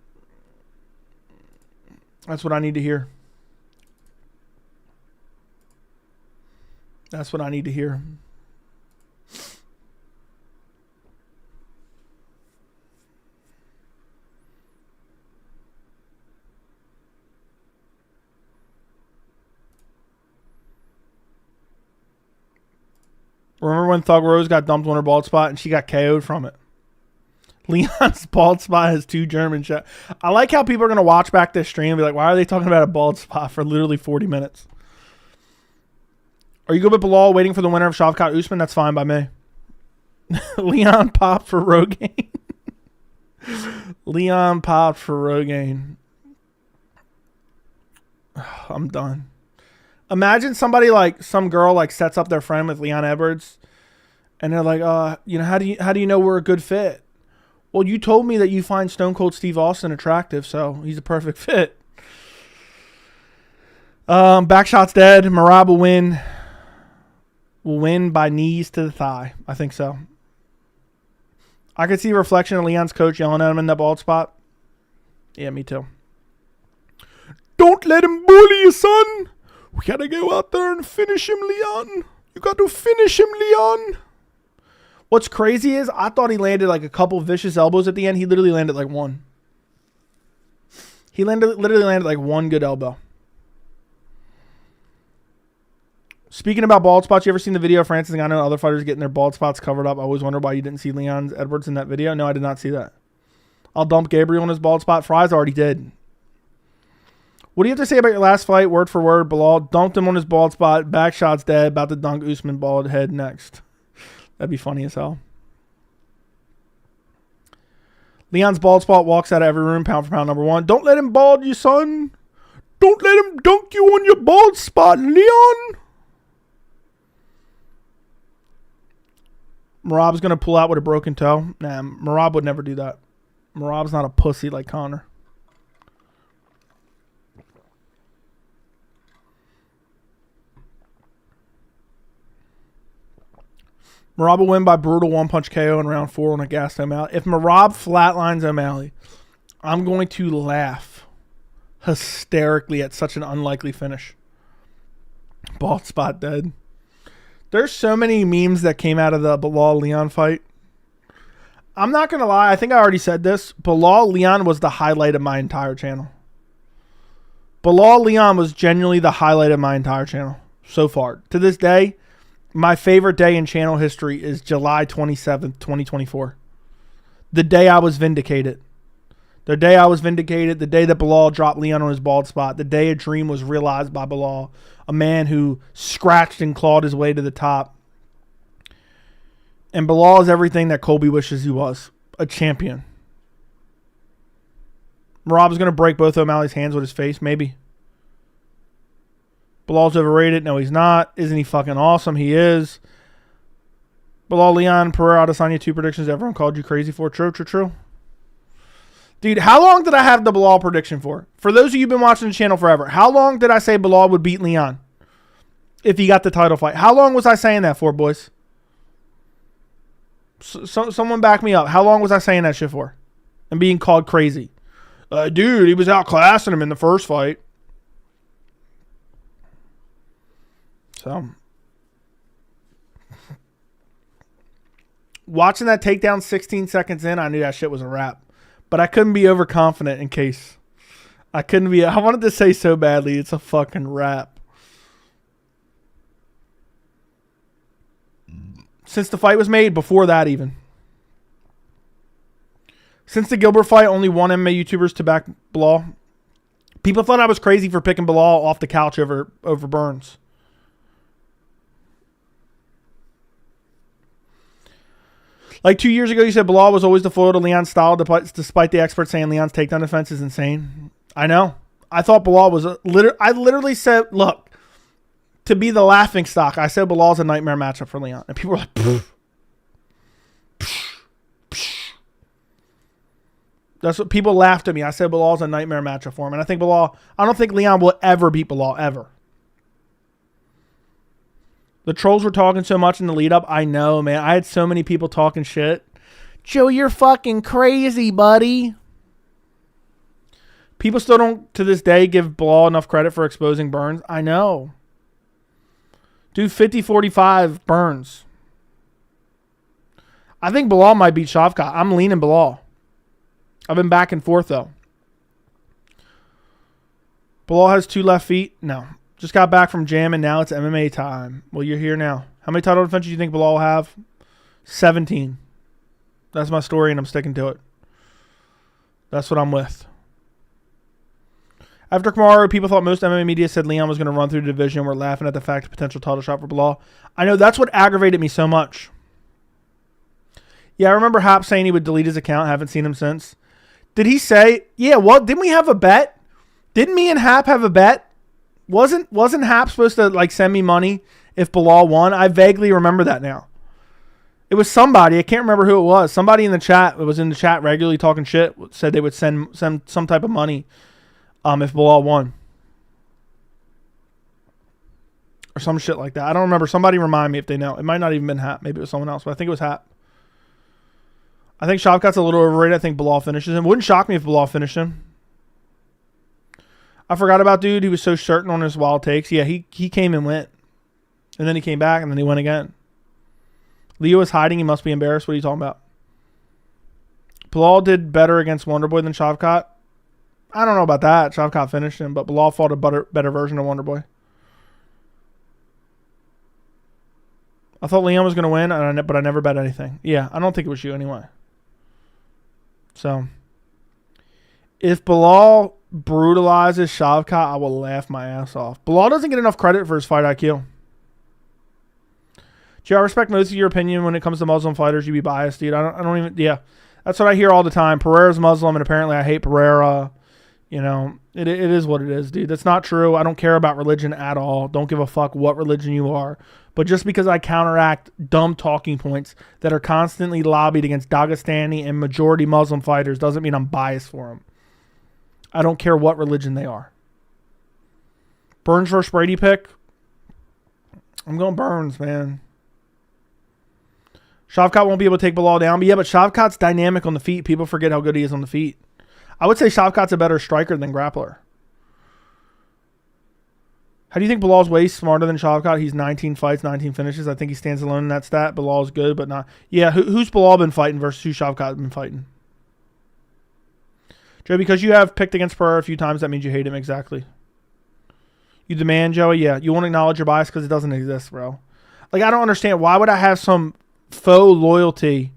[SPEAKER 1] That's what I need to hear. That's what I need to hear. Remember when Thug Rose got dumped on her bald spot and she got KO'd from it? Leon's bald spot has 2 German shots. I like how people are going to watch back this stream and be like, why are they talking about a bald spot for literally 40 minutes? Are you good with Belal waiting for the winner of Shavkat Usman? That's fine by me. Leon popped for Rogaine. Leon popped for Rogaine. I'm done. Imagine somebody like some girl like sets up their friend with Leon Edwards and they're like, how do you know we're a good fit? Well, you told me that you find Stone Cold Steve Austin attractive, so he's a perfect fit. Backshot's dead. Merab will win. Will win by knees to the thigh. I think so. I could see a reflection of Leon's coach yelling at him in that bald spot. Yeah, me too. Don't let him bully you, son. We gotta go out there and finish him, Leon. You got to finish him, Leon. What's crazy is I thought he landed like a couple vicious elbows at the end. He literally landed like one. He literally landed like one good elbow. Speaking about bald spots, you ever seen the video of Francis Ngannou and other fighters getting their bald spots covered up? I always wonder why you didn't see Leon Edwards in that video. No, I did not see that. I'll dump Gabriel on his bald spot. Fries already did. What do you have to say about your last fight? Word for word. Belal dunked him on his bald spot. Back shot's dead. About to dunk Usman bald head next. That'd be funny as hell. Leon's bald spot walks out of every room, pound for pound number one. Don't let him bald you, son. Don't let him dunk you on your bald spot, Leon. Merab's going to pull out with a broken toe. Nah, Merab would never do that. Merab's not a pussy like Conor. Merab will win by brutal one-punch KO in round 4 on a gassed O'Malley. If Merab flatlines O'Malley, I'm going to laugh hysterically at such an unlikely finish. Bald spot dead. There's so many memes that came out of the Belal-Leon fight. I'm not going to lie. I think I already said this. Belal-Leon was the highlight of my entire channel. Belal-Leon was genuinely the highlight of my entire channel so far. To this day, my favorite day in channel history is July 27th, 2024. The day I was vindicated. The day I was vindicated. The day that Belal dropped Leon on his bald spot. The day a dream was realized by Belal. A man who scratched and clawed his way to the top. And Belal is everything that Colby wishes he was. A champion. Merab's going to break both O'Malley's hands with his face. Maybe. Belal's overrated. No, he's not. Isn't he fucking awesome? He is. Belal, Leon, Pereira, Adesanya, 2 predictions everyone called you crazy for. True. Dude, how long did I have the Belal prediction for? For those of you who've been watching the channel forever, how long did I say Belal would beat Leon if he got the title fight? How long was I saying that for, boys? Someone back me up. How long was I saying that shit for? And being called crazy. Dude, he was outclassing him in the first fight. So, watching that takedown 16 seconds in, I knew that shit was a wrap. But I couldn't be overconfident in case. I wanted to say so badly, it's a fucking wrap. Since the fight was made, before that even. Since the Gilbert fight, only one MMA YouTubers to back Belal. People thought I was crazy for picking Belal off the couch over Burns. Like 2 years ago, you said Belal was always the foil to Leon's style, despite the experts saying Leon's takedown defense is insane. I know. I thought Belal was I literally said, look, to be the laughing stock, I said Belal's a nightmare matchup for Leon. And people were like, pfft. That's what people laughed at me. I said Belal's a nightmare matchup for him. And I don't think Leon will ever beat Belal, ever. The trolls were talking so much in the lead up. I know, man. I had so many people talking shit. Joe, you're fucking crazy, buddy. People still don't, to this day, give Belal enough credit for exposing Burns. I know. Dude, 50-45 Burns. I think Belal might beat Shavkat. I'm leaning Belal. I've been back and forth, though. Belal has 2 left feet. No. Just got back from jam, and now it's MMA time. Well, you're here now. How many title defenses do you think Belal will have? 17. That's my story, and I'm sticking to it. That's what I'm with. After Kamaru, people thought most MMA media said Leon was going to run through the division. We're laughing at the fact of potential title shot for Belal. I know, that's what aggravated me so much. Yeah, I remember Hap saying he would delete his account. Haven't seen him since. Did he say, yeah, well, didn't we have a bet? Didn't me and Hap have a bet? Wasn't Hap supposed to like send me money if Belal won? I vaguely remember that now. It was somebody. I can't remember who it was. Somebody in the chat, it was in the chat regularly talking shit, said they would send some type of money if Belal won. Or some shit like that. I don't remember. Somebody remind me if they know. It might not even been Hap. Maybe it was someone else, but I think it was Hap. I think Shavkat's a little overrated. I think Belal finishes him. Wouldn't shock me if Belal finished him. I forgot about dude. He was so certain on his wild takes. Yeah, he came and went. And then he came back and then he went again. Leo is hiding. He must be embarrassed. What are you talking about? Belal did better against Wonderboy than Shavkat. I don't know about that. Shavkat finished him, but Belal fought a better version of Wonderboy. I thought Leon was going to win, but I never bet anything. Yeah, I don't think it was you anyway. So, if Belal brutalizes Shavkat, I will laugh my ass off. Belal doesn't get enough credit for his fight IQ. Gee, I respect most of your opinion when it comes to Muslim fighters. You be biased, dude. I don't even. Yeah, that's what I hear all the time. Pereira's Muslim, and apparently I hate Pereira. You know, it is what it is, dude. That's not true. I don't care about religion at all. Don't give a fuck what religion you are. But just because I counteract dumb talking points that are constantly lobbied against Dagestani and majority Muslim fighters doesn't mean I'm biased for them. I don't care what religion they are. Burns versus Brady pick. I'm going Burns, man. Shavkat won't be able to take Belal down. But yeah, but Shavkat's dynamic on the feet. People forget how good he is on the feet. I would say Shavkat's a better striker than grappler. How do you think Belal's way smarter than Shavkat? He's 19 fights, 19 finishes. I think he stands alone in that stat. Belal's good, but not. Yeah, who's Belal been fighting versus who Shavkat been fighting? Joe, because you have picked against Pereira a few times, that means you hate him. Exactly. You the man, Joey? Yeah. You won't acknowledge your bias because it doesn't exist, bro. Like, I don't understand. Why would I have some faux loyalty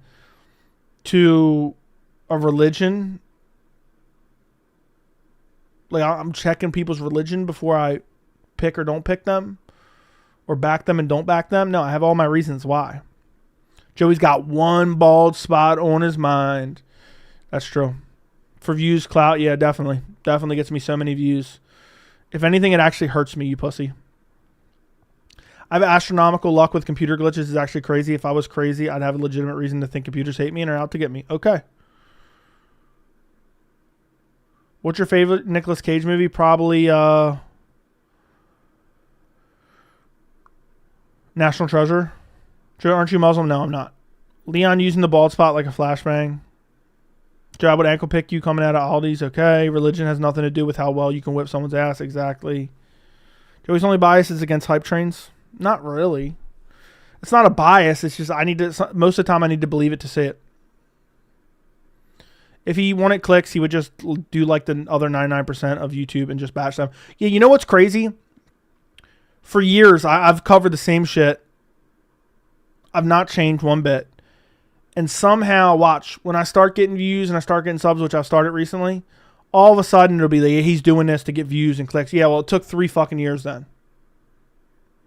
[SPEAKER 1] to a religion? Like, I'm checking people's religion before I pick or don't pick them, or back them and don't back them. No, I have all my reasons why. Joey's got one bald spot on his mind. That's true. For views, clout, yeah, definitely. Definitely gets me so many views. If anything, it actually hurts me, you pussy. I have astronomical luck with computer glitches. It's actually crazy. If I was crazy, I'd have a legitimate reason to think computers hate me and are out to get me. Okay. What's your favorite Nicolas Cage movie? Probably National Treasure. Joe, aren't you Muslim? No, I'm not. Leon using the bald spot like a flashbang. Joe, I would ankle pick you coming out of Aldi's. Okay. Religion has nothing to do with how well you can whip someone's ass. Exactly. Joey's only bias is against hype trains. Not really. It's not a bias. It's just most of the time I need to believe it to see it. If he wanted clicks, he would just do like the other 99% of YouTube and just bash them. Yeah, you know what's crazy? For years, I've covered the same shit. I've not changed one bit. And somehow, watch, when I start getting views and I start getting subs, which I've started recently, all of a sudden it'll be like, he's doing this to get views and clicks. Yeah, well, it took 3 fucking years then.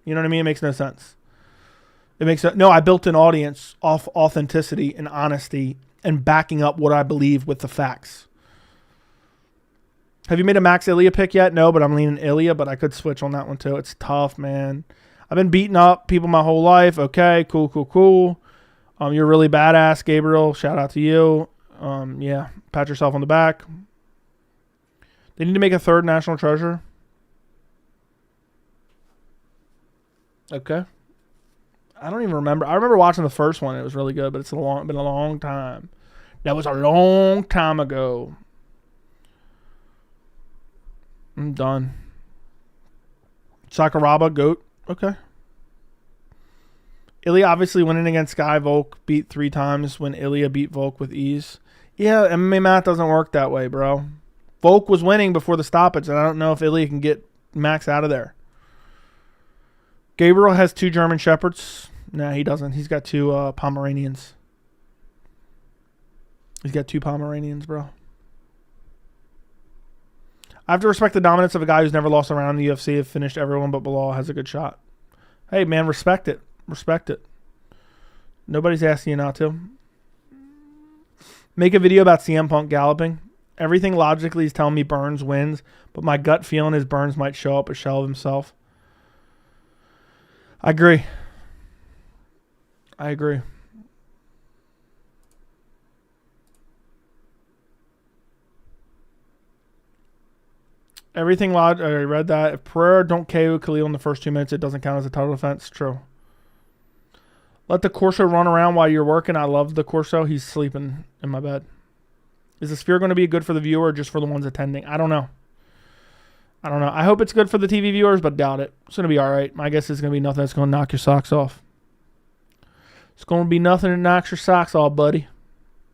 [SPEAKER 1] You know what I mean? It makes no sense. No, I built an audience off authenticity and honesty and backing up what I believe with the facts. Have you made a Max Ilya pick yet? No, but I'm leaning Ilya, but I could switch on that one too. It's tough, man. I've been beating up people my whole life. Okay, cool. You're really badass, Gabriel. Shout out to you. Yeah, pat yourself on the back. They need to make a third National Treasure. Okay. I don't even remember. I remember watching the first one. It was really good, but it's been a long time. That was a long time ago. I'm done. Sakuraba, GOAT. Okay. Ilya obviously winning against Sky. Volk beat 3 times when Ilya beat Volk with ease. Yeah, MMA math doesn't work that way, bro. Volk was winning before the stoppage, and I don't know if Ilya can get Max out of there. Gabriel has 2 German Shepherds. Nah, he doesn't. He's got 2 Pomeranians. He's got 2 Pomeranians, bro. I have to respect the dominance of a guy who's never lost a round in the UFC. Have finished everyone but Belal. Has a good shot. Hey, man, respect it. Respect it. Nobody's asking you not to. Make a video about CM Punk galloping. Everything logically is telling me Burns wins, but my gut feeling is Burns might show up a shell of himself. I agree. Everything logic. I read that. If Pereira don't KO Khalil in the first 2 minutes, it doesn't count as a title defense. True. Let the Corso run around while you're working. I love the Corso. He's sleeping in my bed. Is the Sphere going to be good for the viewer or just for the ones attending? I don't know. I hope it's good for the TV viewers, but doubt it. It's going to be all right. My guess is going to be nothing that's going to knock your socks off. It's going to be nothing that knocks your socks off, buddy.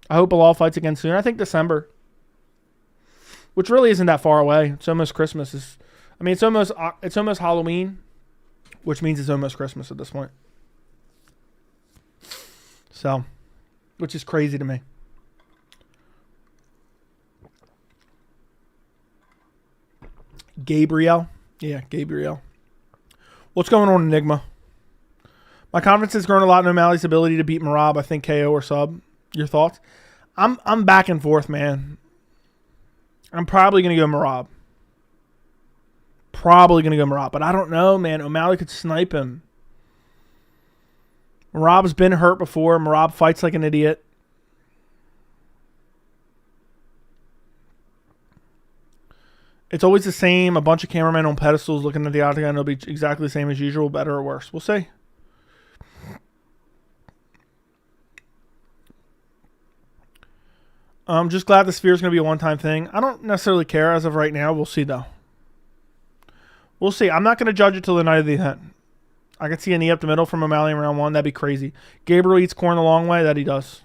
[SPEAKER 1] I hope Belal fights again soon. I think December. Which really isn't that far away. It's almost Christmas. It's almost Halloween, which means it's almost Christmas at this point. So, which is crazy to me. Gabriel. Yeah, Gabriel. What's going on, Enigma? My confidence has grown a lot in O'Malley's ability to beat Merab. I think KO or sub. Your thoughts? I'm back and forth, man. I'm probably going to go Merab. But I don't know, man. O'Malley could snipe him. Merab's been hurt before. Merab fights like an idiot. It's always the same. A bunch of cameramen on pedestals looking at the octagon. It'll be exactly the same as usual, better or worse. We'll see. I'm just glad the Sphere is going to be a one-time thing. I don't necessarily care as of right now. We'll see, though. We'll see. I'm not going to judge it till the night of the event. I could see a knee up the middle from O'Malley in round 1. That'd be crazy. Gabriel eats corn the long way. That he does.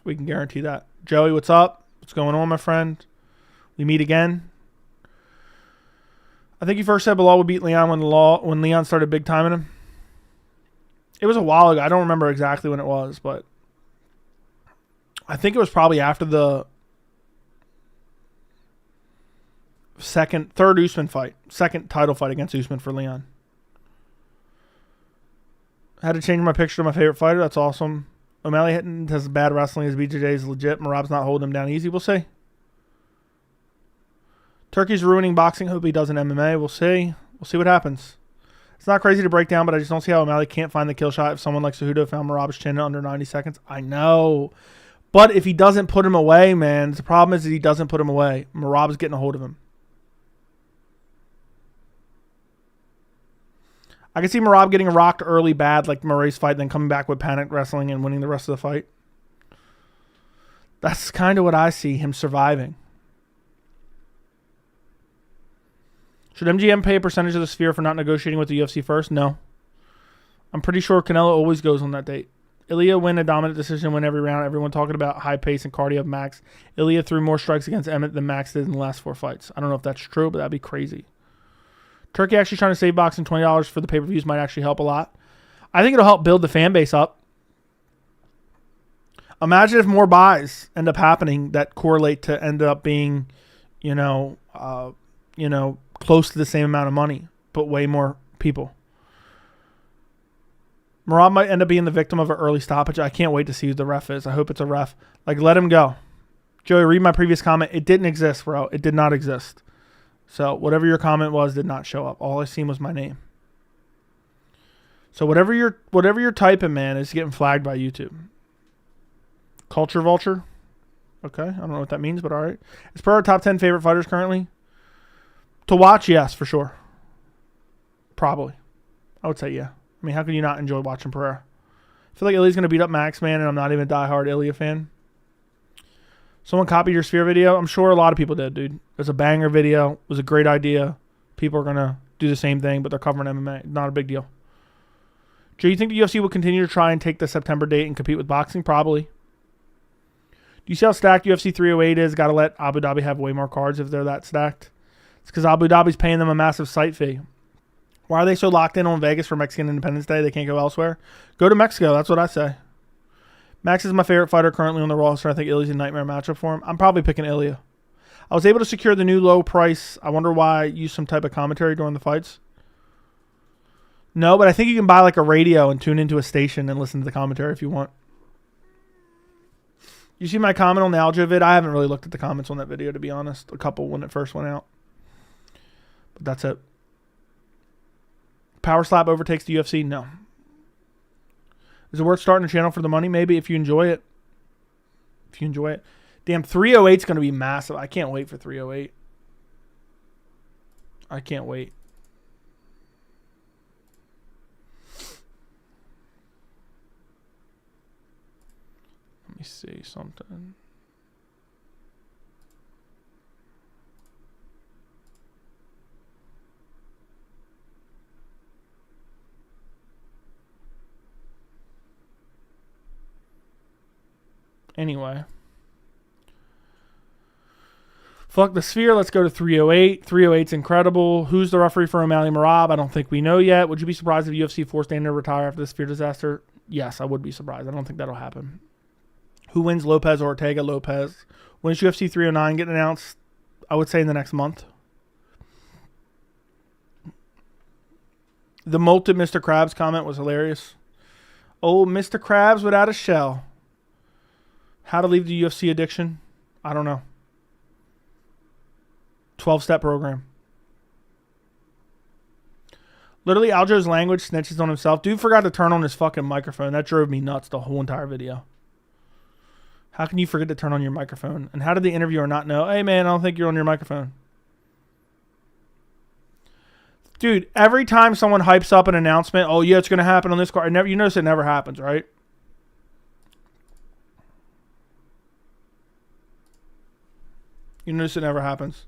[SPEAKER 1] We can guarantee that. Joey, what's up? What's going on, my friend? We meet again. I think you first said Belal would beat Leon when Leon started big timing him. It was a while ago. I don't remember exactly when it was, but I think it was probably after the third Usman fight. Second title fight against Usman for Leon. I had to change my picture to my favorite fighter. That's awesome. O'Malley has bad wrestling. His BJJ is legit. Merab's not holding him down easy. We'll see. Turkey's ruining boxing. Hope he does in MMA. We'll see. We'll see what happens. It's not crazy to break down, but I just don't see how O'Malley can't find the kill shot if someone like Cejudo found Merab's chin in under 90 seconds. I know. But if he doesn't put him away, man, the problem is that he doesn't put him away. Merab's getting a hold of him. I can see Merab getting rocked early bad like Murray's fight, then coming back with panic wrestling and winning the rest of the fight. That's kind of what I see him surviving. Should MGM pay a percentage of the Sphere for not negotiating with the UFC first? No. I'm pretty sure Canelo always goes on that date. Ilya win a dominant decision, win every round. Everyone talking about high pace and cardio of Max. Ilya threw more strikes against Emmett than Max did in the last 4 fights. I don't know if that's true, but that'd be crazy. Turkey actually trying to save boxing $20 for the pay-per-views might actually help a lot. I think it'll help build the fan base up. Imagine if more buys end up happening that correlate to end up being, close to the same amount of money, but way more people. Merab might end up being the victim of an early stoppage. I can't wait to see who the ref is. I hope it's a ref. Let him go. Joey, read my previous comment. It didn't exist, bro. It did not exist. So whatever your comment was did not show up. All I seen was my name. So whatever you're typing, man, is getting flagged by YouTube. Culture vulture. Okay, I don't know what that means, but all right. Is per our top 10 favorite fighters currently? To watch, yes, for sure. Probably. I would say yeah. I mean, how can you not enjoy watching Pereira? I feel like Ilya's going to beat up Max, man, and I'm not even a diehard Ilya fan. Someone copied your Sphere video? I'm sure a lot of people did, dude. It was a banger video. It was a great idea. People are going to do the same thing, but they're covering MMA. Not a big deal. Do you think the UFC will continue to try and take the September date and compete with boxing? Probably. Do you see how stacked UFC 308 is? Got to let Abu Dhabi have way more cards if they're that stacked. It's because Abu Dhabi's paying them a massive site fee. Why are they so locked in on Vegas for Mexican Independence Day? They can't go elsewhere? Go to Mexico. That's what I say. Max is my favorite fighter currently on the roster. I think Ilya's a nightmare matchup for him. I'm probably picking Ilya. I was able to secure the new low price. I wonder why I use some type of commentary during the fights. No, but I think you can buy like a radio and tune into a station and listen to the commentary if you want. You see my comment on the Aljo vid? I haven't really looked at the comments on that video, to be honest. A couple when it first went out. But that's it. Power slap overtakes the UFC? No. Is it worth starting a channel for the money? Maybe if you enjoy it. Damn, 308 is going to be massive. I can't wait for 308. I can't wait. Let me see something. Anyway. Fuck the Sphere. Let's go to 308. 308's incredible. Who's the referee for O'Malley Merab? I don't think we know yet. Would you be surprised if UFC forced Dana to retire after the Sphere disaster? Yes, I would be surprised. I don't think that'll happen. Who wins, Lopez or Ortega? Lopez. When is UFC 309 getting announced? I would say in the next month. The molted Mr. Krabs comment was hilarious. Oh, Mr. Krabs without a shell. How to leave the UFC addiction? I don't know. 12-step program. Literally, Aljo's language snitches on himself. Dude forgot to turn on his fucking microphone. That drove me nuts the whole entire video. How can you forget to turn on your microphone? And how did the interviewer not know? Hey, man, I don't think you're on your microphone. Dude, every time someone hypes up an announcement, oh, yeah, it's going to happen on this card. You notice it never happens, right? You notice it never happens.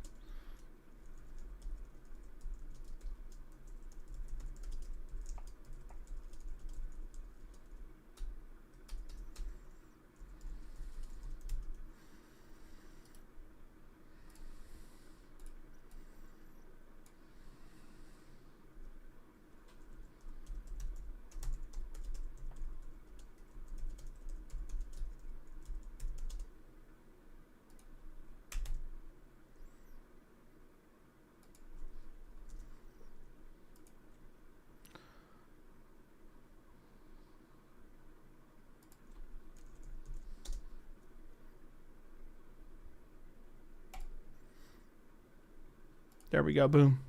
[SPEAKER 1] There we go. Boom.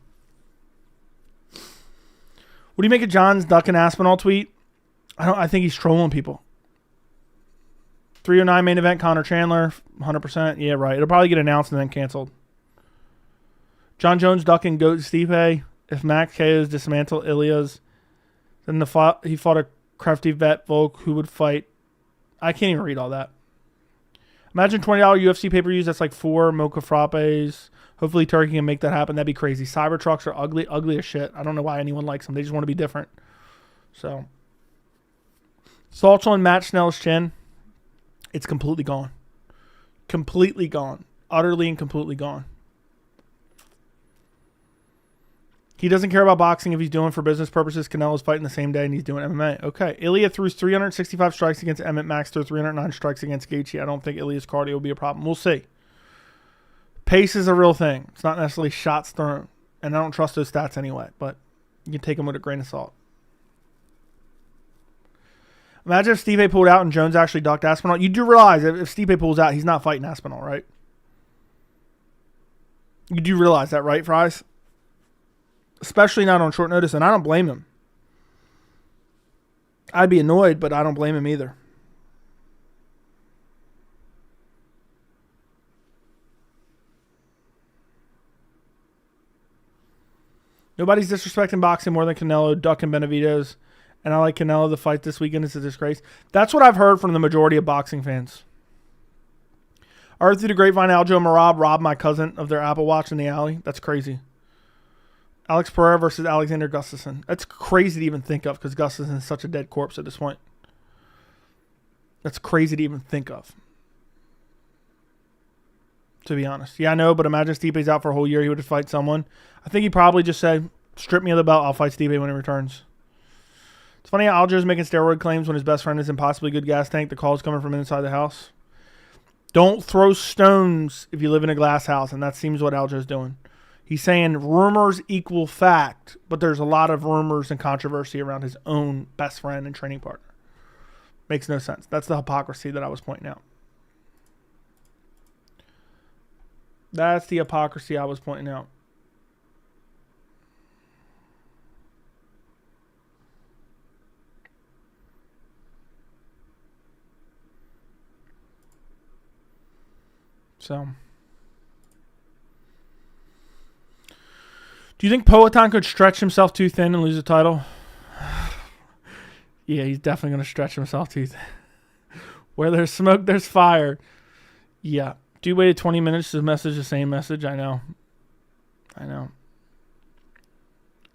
[SPEAKER 1] What do you make of John's Duck and Aspinall tweet? I think he's trolling people. 309 main event, Connor Chandler, 100%. Yeah, right. It'll probably get announced and then canceled. John Jones, Duck and Goat Stipe. If Max KOs dismantle Ilias, then he fought a crafty vet Volk who would fight. I can't even read all that. Imagine $20 UFC pay-per-views. That's like 4 Mocha Frappes. Hopefully Turkey can make that happen. That'd be crazy. Cybertrucks are ugly as shit. I don't know why anyone likes them. They just want to be different. So, salts on Matt Snell's chin. It's completely gone. Completely gone. Utterly and completely gone. He doesn't care about boxing if he's doing for business purposes. Canelo's fighting the same day and he's doing MMA. Okay. Ilya threw 365 strikes against Emmett. Max threw 309 strikes against Gaethje. I don't think Ilya's cardio will be a problem. We'll see. Pace is a real thing. It's not necessarily shots thrown. And I don't trust those stats anyway, but you can take them with a grain of salt. Imagine if Stipe pulled out and Jones actually ducked Aspinall. You do realize if Stipe pulls out, he's not fighting Aspinall, right? You do realize that, right, Fries? Especially not on short notice, and I don't blame him. I'd be annoyed, but I don't blame him either. Nobody's disrespecting boxing more than Canelo, Duck, and Benavidez. And I like Canelo. The fight this weekend is a disgrace. That's what I've heard from the majority of boxing fans. I heard through the grapevine Aljo and Merab robbed my cousin of their Apple Watch in the alley. That's crazy. Alex Pereira versus Alexander Gustafsson. That's crazy to even think of because Gustafsson is such a dead corpse at this point. That's crazy to even think of. To be honest. Yeah, I know, but imagine Stipe's out for a whole year. He would fight someone. I think he probably just said, strip me of the belt. I'll fight Stipe when he returns. It's funny how Aljo's making steroid claims when his best friend is in possibly good gas tank. The call's coming from inside the house. Don't throw stones if you live in a glass house, and that seems what Aljo's doing. He's saying rumors equal fact, but there's a lot of rumors and controversy around his own best friend and training partner. Makes no sense. That's the hypocrisy that I was pointing out. That's the hypocrisy I was pointing out. So, do you think Poatan could stretch himself too thin and lose the title? Yeah, he's definitely going to stretch himself too thin. Where there's smoke, there's fire. Yeah. Dude waited 20 minutes to message the same message. I know.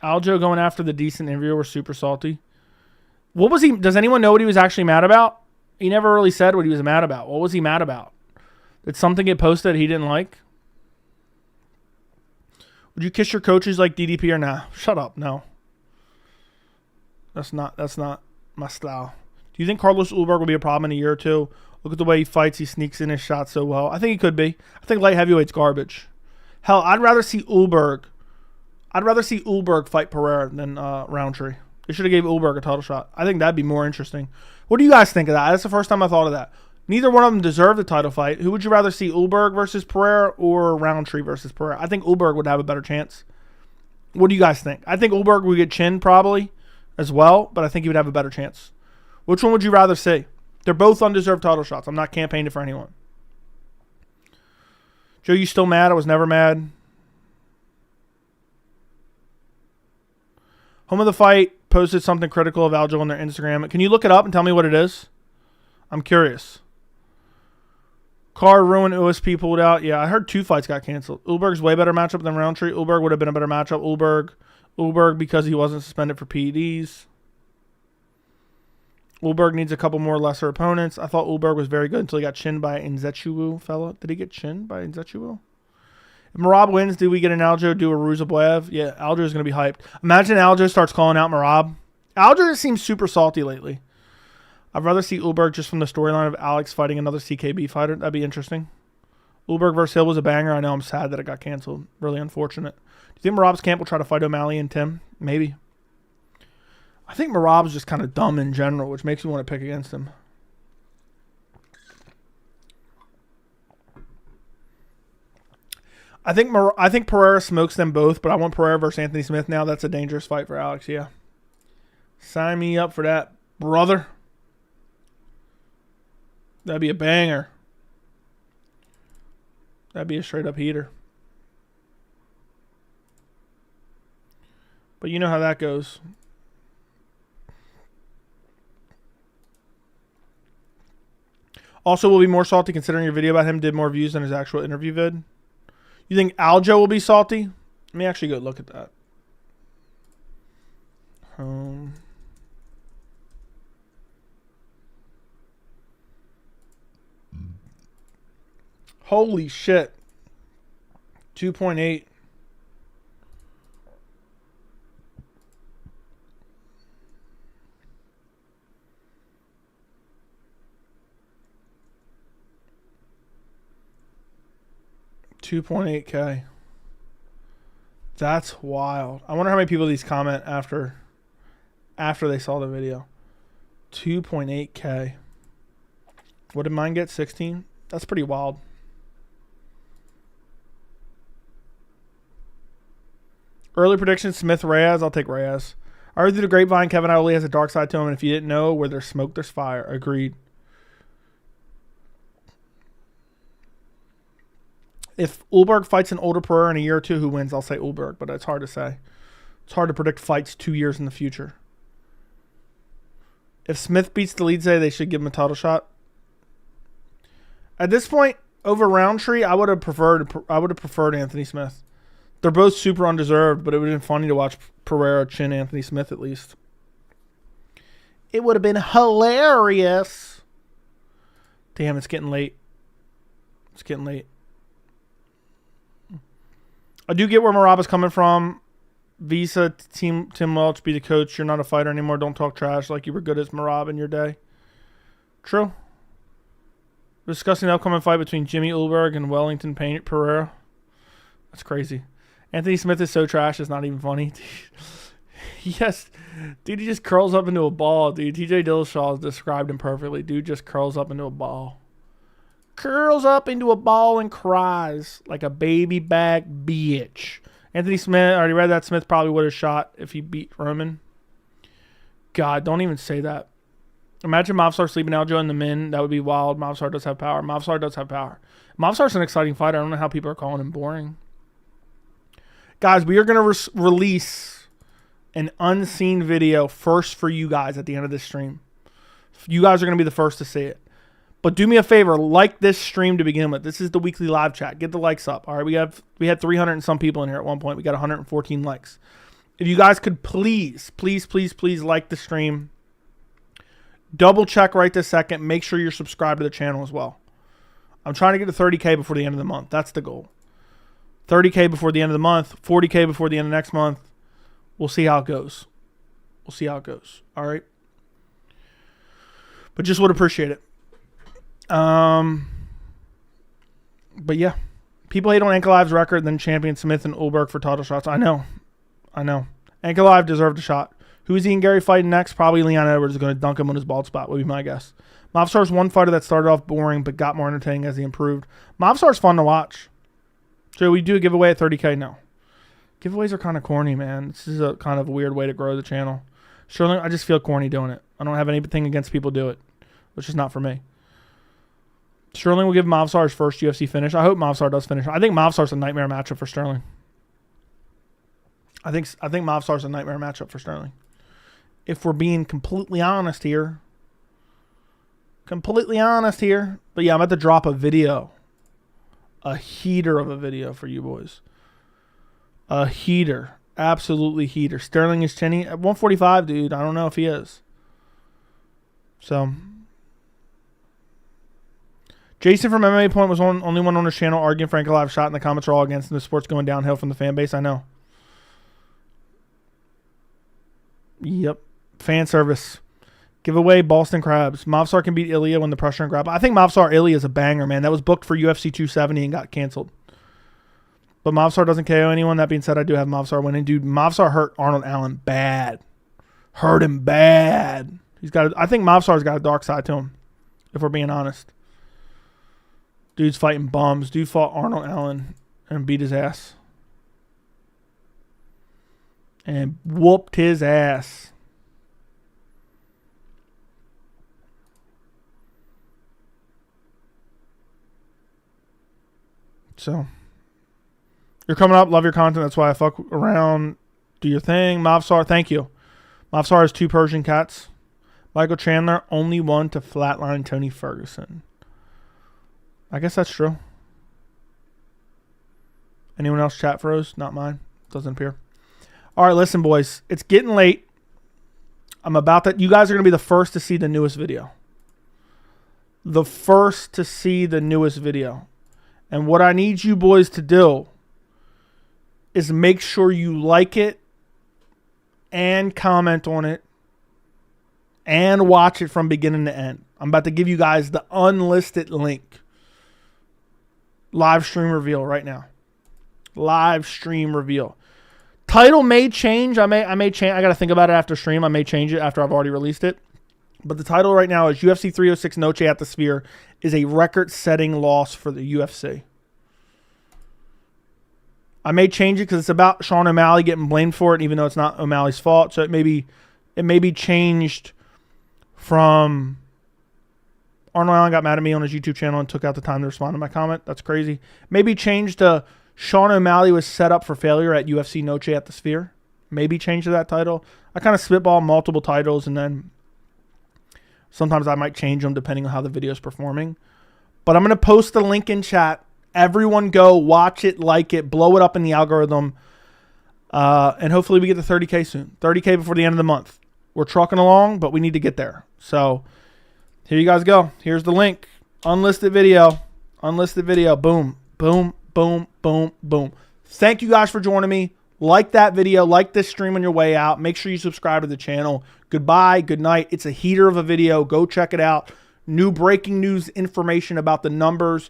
[SPEAKER 1] Aljo going after the decent interviewer was super salty. What was he? Does anyone know what he was actually mad about? He never really said what he was mad about. What was he mad about? Did something get posted he didn't like? Would you kiss your coaches like DDP or nah? Shut up. No. That's not my style. Do you think Carlos Ulberg will be a problem in a year or two? Look at the way he fights. He sneaks in his shots so well. I think he could be. I think light heavyweight's garbage. Hell, I'd rather see Ulberg. I'd rather see Ulberg fight Pereira than Roundtree. They should have gave Ulberg a title shot. I think that'd be more interesting. What do you guys think of that? That's the first time I thought of that. Neither one of them deserved the title fight. Who would you rather see, Ulberg versus Pereira or Roundtree versus Pereira? I think Ulberg would have a better chance. What do you guys think? I think Ulberg would get Chin probably as well, but I think he would have a better chance. Which one would you rather see? They're both undeserved title shots. I'm not campaigning for anyone. Joe, you still mad? I was never mad. Home of the Fight posted something critical of Aljo on their Instagram. Can you look it up and tell me what it is? I'm curious. Car ruined OSP pulled out. Yeah, I heard 2 fights got canceled. Ulberg's way better matchup than Roundtree. Ulberg would have been a better matchup. Ulberg because he wasn't suspended for PEDs. Ulberg needs a couple more lesser opponents. I thought Ulberg was very good until he got chinned by Nzechuwu fella. Did he get chinned by Nzechuwu? If Merab wins, do we get an Aljo do a Ruzablev? Yeah, Aljo is going to be hyped. Imagine Aljo starts calling out Merab. Aljo seems super salty lately. I'd rather see Ulberg just from the storyline of Alex fighting another CKB fighter. That'd be interesting. Ulberg versus Hill was a banger. I know I'm sad that it got canceled. Really unfortunate. Do you think Merab's camp will try to fight O'Malley and Tim? Maybe. I think Merab's just kind of dumb in general, which makes me want to pick against him. I think Pereira smokes them both, but I want Pereira versus Anthony Smith now. That's a dangerous fight for Alex, yeah. Sign me up for that, brother. That'd be a banger. That'd be a straight-up heater. But you know how that goes. Also, will be more salty considering your video about him did more views than his actual interview vid. You think Aljo will be salty? Let me actually go look at that. Holy shit. 2.8. $2.8K. That's wild. I wonder how many people these comment after they saw the video. 2.8K. What did mine get? 16? That's pretty wild. Early prediction, Smith Reyes. I'll take Reyes. I heard through the grapevine Kevin Iole has a dark side to him, and if you didn't know, where there's smoke, there's fire. Agreed. If Ulberg fights an older Pereira in a year or two, who wins? I'll say Ulberg, but it's hard to say. It's hard to predict fights 2 years in the future. If Smith beats Delize, they should give him a title shot. At this point, over Roundtree, I would have preferred Anthony Smith. They're both super undeserved, but it would have been funny to watch Pereira chin Anthony Smith at least. It would have been hilarious. Damn, it's getting late. It's getting late. I do get where Merab is coming from. Visa, Tim Welch, be the coach. You're not a fighter anymore. Don't talk trash like you were good as Merab in your day. True. Discussing the upcoming fight between Jimmy Ulberg and Wellington Pereira. That's crazy. Anthony Smith is so trash, it's not even funny. Yes. Dude, he just curls up into a ball, dude. TJ Dillashaw described him perfectly. Dude just curls up into a ball. Curls up into a ball and cries like a baby back bitch. Anthony Smith, I already read that. Smith probably would have shot if he beat Roman. God, don't even say that. Imagine Mavsar sleeping Aljo in the min. That would be wild. Mavsar does have power. Mavsar's an exciting fighter. I don't know how people are calling him boring. Guys, we are going to release an unseen video first for you guys at the end of this stream. You guys are going to be the first to see it. But do me a favor, like this stream to begin with. This is the weekly live chat. Get the likes up. All right, we had 300 and some people in here at one point. We got 114 likes. If you guys could please like the stream. Double check right this second. Make sure you're subscribed to the channel as well. I'm trying to get to 30K before the end of the month. That's the goal. 30K before the end of the month. 40K before the end of next month. We'll see how it goes. All right. But just would appreciate it. But yeah, People hate on Ankalaev's record, then champion Smith and Ulberg for title shots. I know. Ankalaev deserved a shot. Who is he and Gary fighting next? Probably Leon Edwards is going to dunk him on his bald spot, would be my guess. Movsar's one fighter that started off boring but got more entertaining as he improved. Movsar's fun to watch. So we do a giveaway at 30K? No. Giveaways are kind of corny, man. This is a kind of a weird way to grow the channel. Sterling, I just feel corny doing it. I don't have anything against people do it, which is not for me. Sterling will give Movsar his first UFC finish. I hope Movsar does finish. I think Movsar's a nightmare matchup for Sterling. I think Movsar's a nightmare matchup for Sterling. If we're being completely honest here. But yeah, I'm about to drop a video. A heater of a video for you boys. A heater. Absolutely heater. Sterling is chinny. At 145, dude. I don't know if he is. So. Jason from MMA Point was only one on his channel arguing Frank Alive shot, and the comments are all against him. The sport's going downhill from the fan base. I know. Yep. Fan service. Giveaway Boston Crabs. Movsar can beat Ilya when the pressure and grab. I think Movsar Ilya is a banger, man. That was booked for UFC 270 and got canceled. But Movsar doesn't KO anyone. That being said, I do have Movsar winning. Dude, Movsar hurt Arnold Allen bad. Hurt him bad. I think Movsar's got a dark side to him, if we're being honest. Dude's fighting bums. Dude fought Arnold Allen and beat his ass. And whooped his ass. So, you're coming up. Love your content. That's why I fuck around. Do your thing. Movsar, thank you. Movsar has 2 Persian cats. Michael Chandler, only one to flatline Tony Ferguson. I guess that's true. Anyone else chat froze? Not mine. Doesn't appear. All right, listen, boys. It's getting late. I'm about that. You guys are going to be the first to see the newest video. The first to see the newest video. And what I need you boys to do is make sure you like it and comment on it and watch it from beginning to end. I'm about to give you guys the unlisted link. Live stream reveal right now. Live stream reveal. Title may change. I may change. I got to think about it after stream. I may change it after I've already released it. But the title right now is UFC 306 Noche at the Sphere is a record-setting loss for the UFC. I may change it because it's about Sean O'Malley getting blamed for it, even though it's not O'Malley's fault. So it may be changed from Arnold Allen got mad at me on his YouTube channel and took out the time to respond to my comment. That's crazy. Maybe changed to Sean O'Malley was set up for failure at UFC Noche at the Sphere. Maybe change to that title. I kind of spitball multiple titles, and then sometimes I might change them depending on how the video is performing. But I'm going to post the link in chat. Everyone go watch it, like it, blow it up in the algorithm. And hopefully we get to 30K soon. 30K before the end of the month. We're trucking along, but we need to get there. So here you guys go. Here's the link. Unlisted video. Unlisted video. Boom, boom, boom, boom, boom. Thank you guys for joining me. Like that video. Like this stream on your way out. Make sure you subscribe to the channel. Goodbye. Good night. It's a heater of a video. Go check it out. New breaking news information about the numbers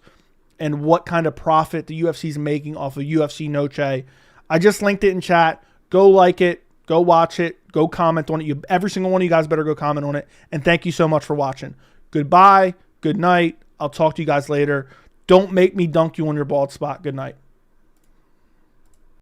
[SPEAKER 1] and what kind of profit the UFC is making off of UFC Noche. I just linked it in chat. Go like it. Go watch it. Go comment on it. Every single one of you guys better go comment on it. And thank you so much for watching. Goodbye. Good night. I'll talk to you guys later. Don't make me dunk you on your bald spot. Good night.